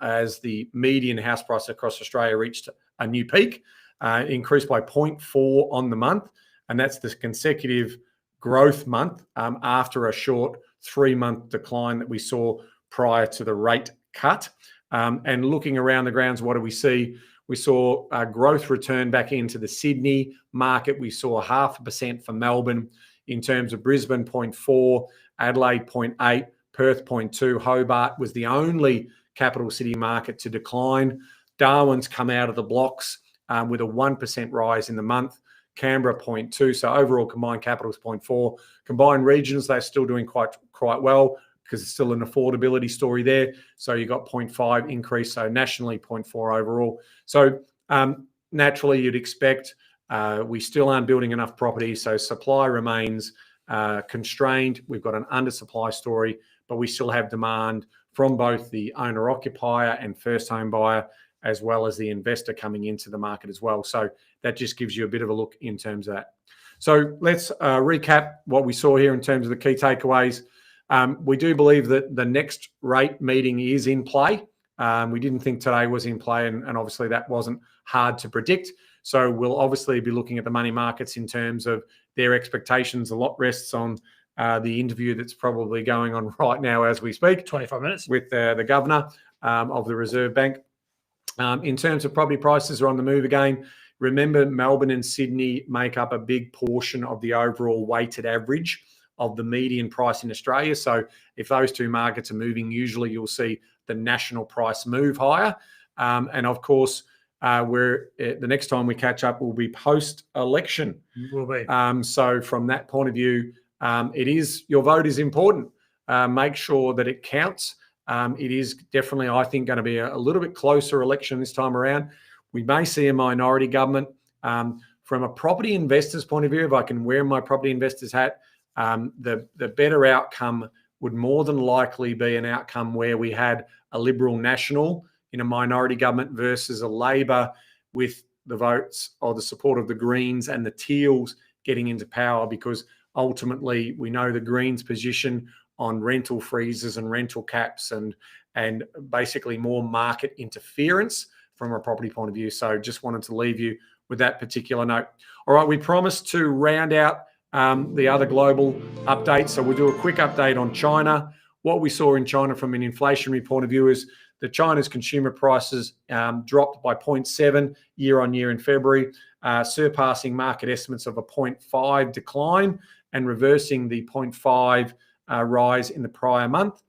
as the median house price across Australia reached a new peak, increased by 0.4 on the month. And that's the consecutive growth month after a short 3-month decline that we saw prior to the rate cut. And looking around the grounds, what do we see? We saw growth return back into the Sydney market. We saw 0.5% for Melbourne. In terms of Brisbane, 0.4, Adelaide, 0.8, Perth, 0.2. Hobart was the only capital city market to decline. Darwin's come out of the blocks with a 1% rise in the month. Canberra 0.2. So overall combined capital is 0.4. Combined regions, they're still doing quite well because it's still an affordability story there. So you got 0.5 increase. So nationally 0.4 overall. So naturally you'd expect we still aren't building enough property. So supply remains constrained. We've got an undersupply story, but we still have demand from both the owner-occupier and first home buyer, as well as the investor coming into the market as well. So that just gives you a bit of a look in terms of that. So let's recap what we saw here in terms of the key takeaways. We do believe that the next rate meeting is in play. We didn't think today was in play, and obviously that wasn't hard to predict. So we'll obviously be looking at the money markets in terms of their expectations. A lot rests on the interview that's probably going on right now as we speak. 25 minutes. With the governor of the Reserve Bank. In terms of property prices are on the move again. Remember, Melbourne and Sydney make up a big portion of the overall weighted average of the median price in Australia. So if those two markets are moving, usually you'll see the national price move higher. And of course, the next time we catch up will be post-election. Will be. So from that point of view, your vote is important. Make sure that it counts. It is definitely, I think, going to be a little bit closer election this time around. We may see a minority government. From a property investor's point of view, if I can wear my property investor's hat, the better outcome would more than likely be an outcome where we had a Liberal National in a minority government versus a Labor with the votes or the support of the Greens and the Teals getting into power, because ultimately we know the Greens' position on rental freezes and rental caps and basically more market interference from a property point of view. So just wanted to leave you with that particular note. All right, we promised to round out the other global updates. So we'll do a quick update on China. What we saw in China from an inflationary point of view is that China's consumer prices dropped by 0.7 year on year in February, surpassing market estimates of a 0.5 decline and reversing the 0.5 rise in the prior month.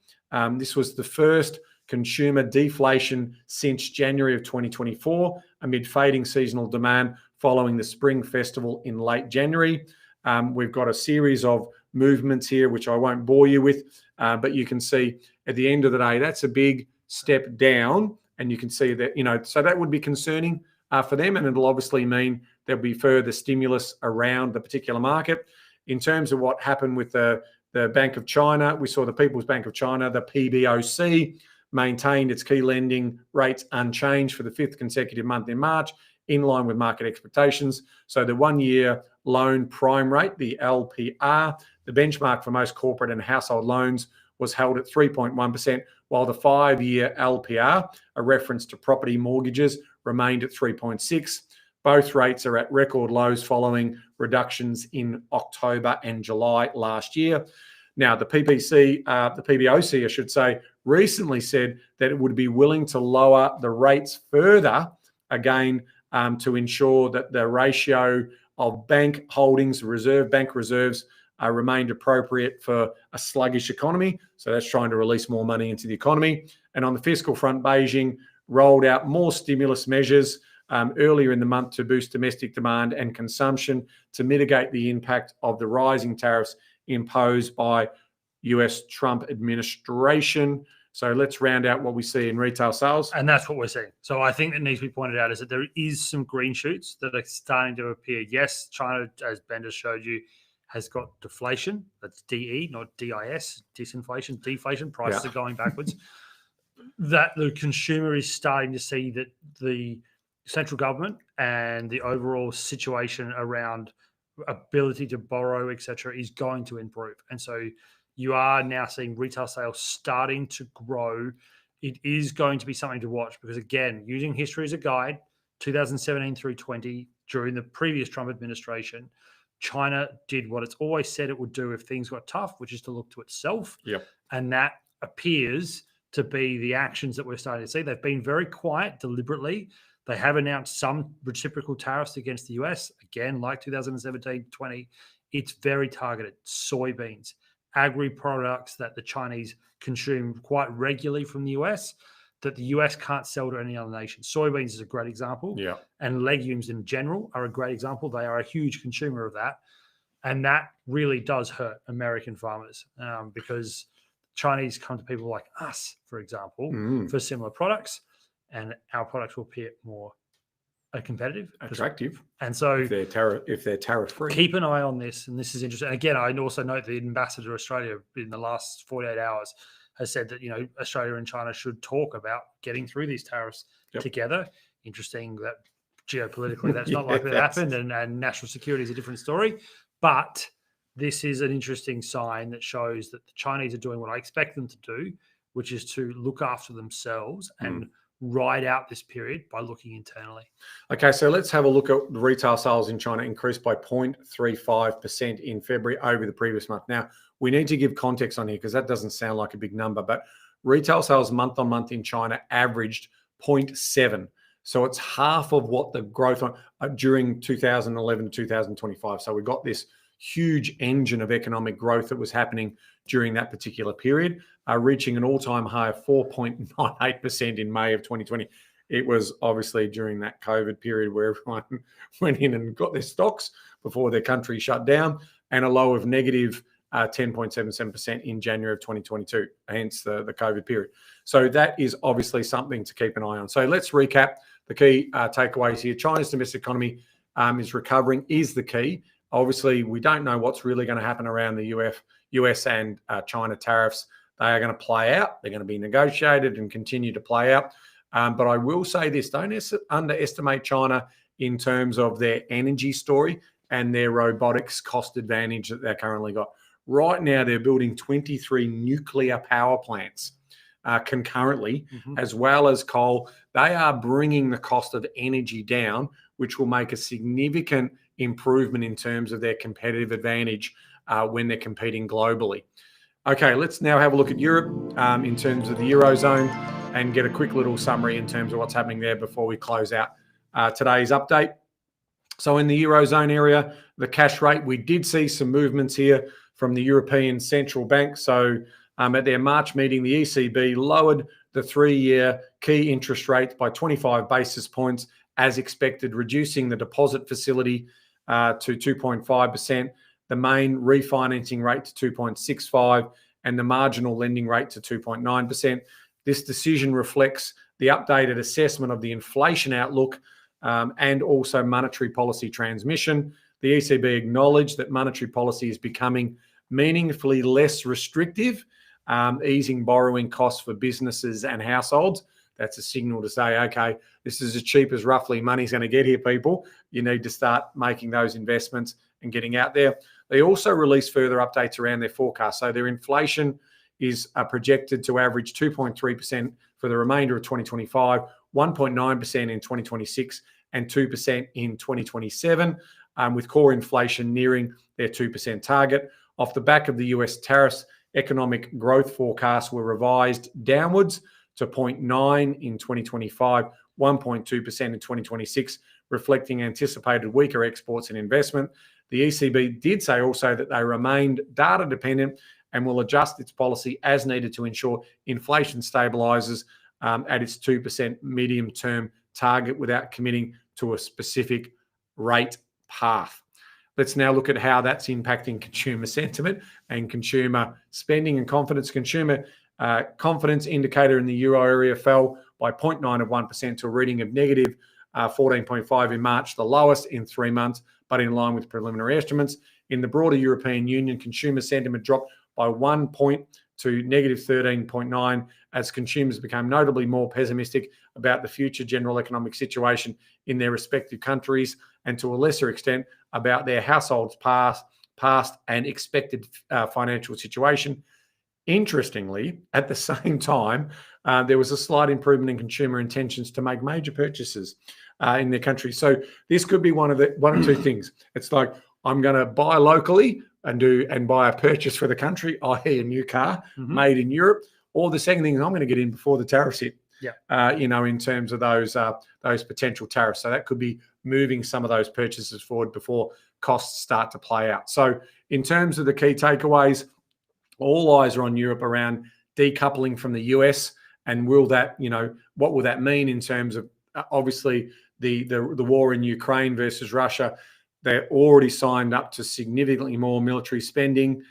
This was the first consumer deflation since January of 2024, amid fading seasonal demand following the Spring Festival in late January. We've got a series of movements here, which I won't bore you with, but you can see at the end of the day, that's a big step down. And you can see that, so that would be concerning for them. And it'll obviously mean there'll be further stimulus around the particular market. In terms of what happened with the Bank of China, we saw the People's Bank of China, the PBOC, maintained its key lending rates unchanged for the fifth consecutive month in March, in line with market expectations. So the 1 year loan prime rate, the LPR, the benchmark for most corporate and household loans, was held at 3.1%, while the 5 year LPR, a reference to property mortgages, remained at 3.6%. Both rates are at record lows following reductions in October and July last year. Now, the PBOC, I should say, recently said that it would be willing to lower the rates further, again, to ensure that the ratio of bank holdings, bank reserves, remained appropriate for a sluggish economy. So that's trying to release more money into the economy. And on the fiscal front, Beijing rolled out more stimulus measures earlier in the month to boost domestic demand and consumption to mitigate the impact of the rising tariffs imposed by US Trump administration. So let's round out what we see in retail sales. And that's what we're seeing. So I think that needs to be pointed out is that there is some green shoots that are starting to appear. Yes, China, as Ben just showed you, has got deflation. That's DE, not DIS, disinflation, deflation. Prices are going backwards. That the consumer is starting to see that the central government and the overall situation around ability to borrow, etc., is going to improve. And so you are now seeing retail sales starting to grow. It is going to be something to watch because, again, using history as a guide, 2017 through 20, during the previous Trump administration, China did what it's always said it would do if things got tough, which is to look to itself. Yep. And that appears to be the actions that we're starting to see. They've been very quiet deliberately. They have announced some reciprocal tariffs against the US, again, like 2017-20. It's very targeted. Soybeans, agri products that the Chinese consume quite regularly from the US. that the US can't sell to any other nation. Soybeans is a great example. Yeah. And legumes in general are a great example. They are a huge consumer of that. And that really does hurt American farmers because Chinese come to people like us, for example, for similar products, and our products will appear more competitive, attractive, and so if they're tariff free. Keep an eye on this, and this is interesting. And again, I also note the ambassador to Australia in the last 48 hours has said that Australia and China should talk about getting through these tariffs together. Interesting that geopolitically that's not likely to happen, and national security is a different story. But this is an interesting sign that shows that the Chinese are doing what I expect them to do, which is to look after themselves and ride out this period by looking internally. Okay, so let's have a look at the retail sales in China increased by 0.35% in February over the previous month. Now, we need to give context on here because that doesn't sound like a big number, but retail sales month on month in China averaged 0.7. So it's half of what the growth during 2011 to 2025. So we got this huge engine of economic growth that was happening during that particular period, reaching an all-time high of 4.98% in May of 2020. It was obviously during that COVID period where everyone went in and got their stocks before their country shut down, and a low of negative 10.77% in January of 2022, hence the COVID period. So that is obviously something to keep an eye on. So let's recap the key takeaways here. China's domestic economy is recovering, is the key. Obviously, we don't know what's really going to happen around the US and China tariffs. They are going to play out. They're going to be negotiated and continue to play out. But I will say this, don't underestimate China in terms of their energy story and their robotics cost advantage that they've currently got. Right now, they're building 23 nuclear power plants concurrently, as well as coal. They are bringing the cost of energy down, which will make a significant improvement in terms of their competitive advantage when they're competing globally. Okay, let's now have a look at Europe in terms of the Eurozone and get a quick little summary in terms of what's happening there before we close out today's update. So in the Eurozone area, the cash rate, we did see some movements here from the European Central Bank. So at their March meeting, the ECB lowered the 3-year key interest rate by 25 basis points as expected, reducing the deposit facility to 2.5%, the main refinancing rate to 2.65%, and the marginal lending rate to 2.9%. This decision reflects the updated assessment of the inflation outlook and also monetary policy transmission. The ECB acknowledged that monetary policy is becoming meaningfully less restrictive, easing borrowing costs for businesses and households. That's a signal to say, okay, this is as cheap as roughly money's going to get here, people. You need to start making those investments and getting out there. They also released further updates around their forecast. So their inflation is projected to average 2.3% for the remainder of 2025, 1.9% in 2026, and 2% in 2027, with core inflation nearing their 2% target. Off the back of the US tariffs, economic growth forecasts were revised downwards to 0.9% in 2025, 1.2% in 2026, reflecting anticipated weaker exports and investment. The ECB did say also that they remained data dependent and will adjust its policy as needed to ensure inflation stabilizes at its 2% medium-term target without committing to a specific rate path. Let's now look at how that's impacting consumer sentiment and consumer spending and confidence. Consumer confidence indicator in the euro area fell by 0.9% to a reading of negative 14.5 in March, the lowest in 3 months, but in line with preliminary estimates. In the broader European Union, consumer sentiment dropped by 1 point to negative 13.9 as consumers became notably more pessimistic about the future general economic situation in their respective countries, and to a lesser extent about their households' past and expected financial situation. Interestingly, at the same time, there was a slight improvement in consumer intentions to make major purchases in their country. So this could be one of two things. It's like, I'm going to buy locally and buy a purchase for the country, i.e. a new car made in Europe. Or the second thing is, I'm going to get in before the tariffs hit. In terms of those potential tariffs. So that could be moving some of those purchases forward before costs start to play out. So in terms of the key takeaways, all eyes are on Europe around decoupling from the US And will that, what will that mean in terms of obviously the war in Ukraine versus Russia? They're already signed up to significantly more military spending.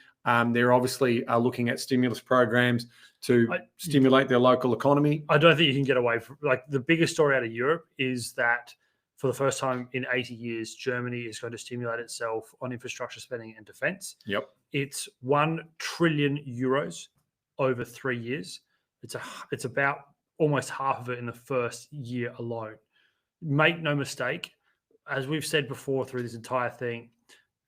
They're obviously looking at stimulus programs to stimulate their local economy. I don't think you can get away from, like, the biggest story out of Europe is that for the first time in 80 years, Germany is going to stimulate itself on infrastructure spending and defense. Yep. It's 1 trillion euros over 3 years. It's about almost half of it in the first year alone. Make no mistake, as we've said before through this entire thing,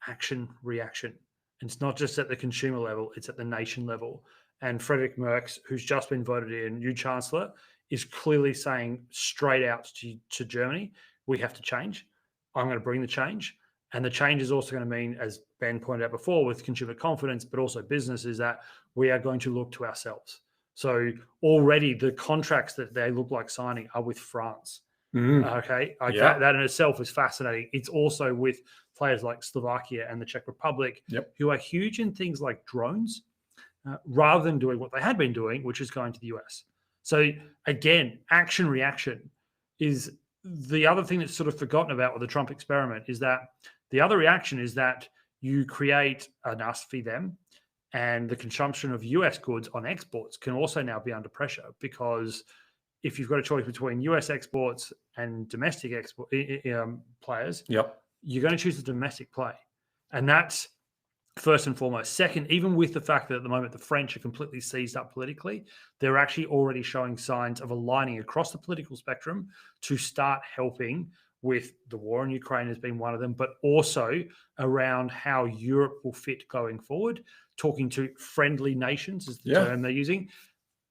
action, reaction. And it's not just at the consumer level, it's at the nation level. And Friedrich Merz, who's just been voted in new chancellor, is clearly saying straight out to Germany, we have to change. I'm going to bring the change. And the change is also going to mean, as Ben pointed out before, with consumer confidence, but also business, is that we are going to look to ourselves. So already the contracts that they look like signing are with France. Okay. That in itself is fascinating. It's also with players like Slovakia and the Czech Republic, who are huge in things like drones, rather than doing what they had been doing, which is going to the US. So again, action, reaction is the other thing that's sort of forgotten about with the Trump experiment, is that the other reaction is that you create an us for them, and the consumption of US goods on exports can also now be under pressure, because if you've got a choice between US exports and domestic export players, you're going to choose the domestic play. And that's first and foremost. Second, even with the fact that at the moment the French are completely seized up politically, they're actually already showing signs of aligning across the political spectrum to start helping with the war in Ukraine has been one of them, but also around how Europe will fit going forward, talking to friendly nations is the term they're using.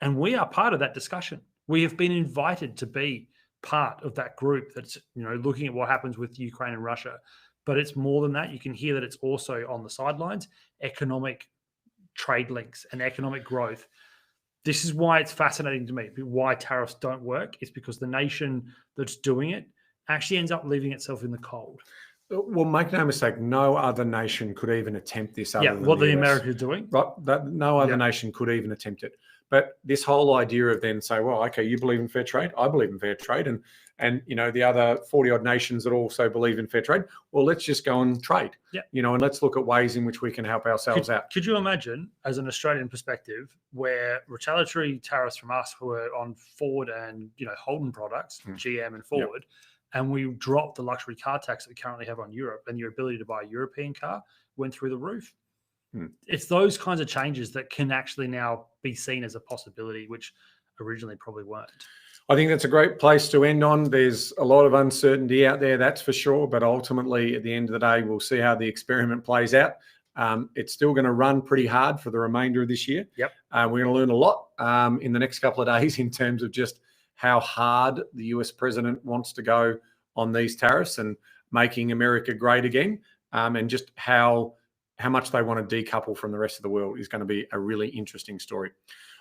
And we are part of that discussion. We have been invited to be part of that group that's, looking at what happens with Ukraine and Russia. But it's more than that. You can hear that it's also on the sidelines, economic trade links and economic growth. This is why it's fascinating to me. Why tariffs don't work is because the nation that's doing it actually ends up leaving itself in the cold. Well, make no mistake, no other nation could even attempt this other than what the US. Americans are doing. Right, no other nation could even attempt it. But this whole idea of then say, well, okay, you believe in fair trade, I believe in fair trade, and the other 40-odd nations that also believe in fair trade, well, let's just go and trade. And let's look at ways in which we can help ourselves out. Could you imagine, as an Australian perspective, where retaliatory tariffs from us were on Ford and Holden products, GM and Ford, and we dropped the luxury car tax that we currently have on Europe, and your ability to buy a European car went through the roof? It's those kinds of changes that can actually now be seen as a possibility, which originally probably weren't. I think that's a great place to end on. There's a lot of uncertainty out there, that's for sure. But ultimately, at the end of the day, we'll see how the experiment plays out. It's still going to run pretty hard for the remainder of this year. We're going to learn a lot in the next couple of days in terms of just how hard the US president wants to go on these tariffs and making America great again, and just how much they want to decouple from the rest of the world is going to be a really interesting story.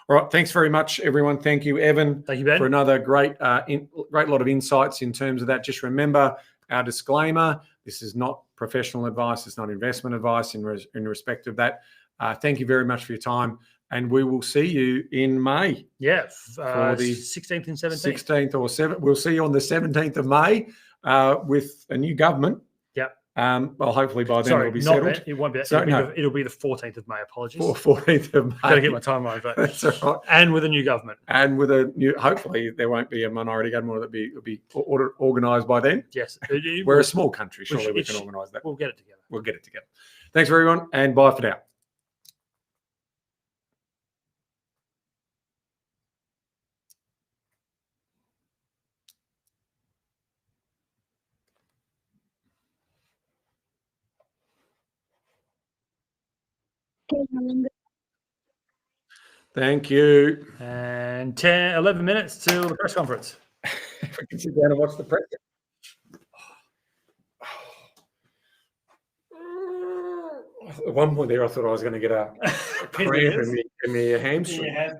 All right, thanks very much, everyone. Thank you, Evan. Thank you, Ben, for another great lot of insights in terms of that. Just remember our disclaimer: this is not professional advice; it's not investment advice. In respect of that, thank you very much for your time, and we will see you in May. For the 16th and 17th. 16th or 7th. We'll see you on the 17th of May with a new government. Well, hopefully by then it'll be settled. Then. It won't be. It'll be the 14th of May. Apologies. 14th of May. Got to get my time right. But that's all right. And with a new government. And with a new, hopefully there won't be a minority government. It'll be organised by then. Yes. We're a small country. Surely we can organise that. We'll get it together. We'll get it together. Thanks, everyone, and bye for now. Thank you. And 11 minutes till the press conference. We can sit down and watch the press. At one point there, I thought I was going to get a cramp in my hamstring.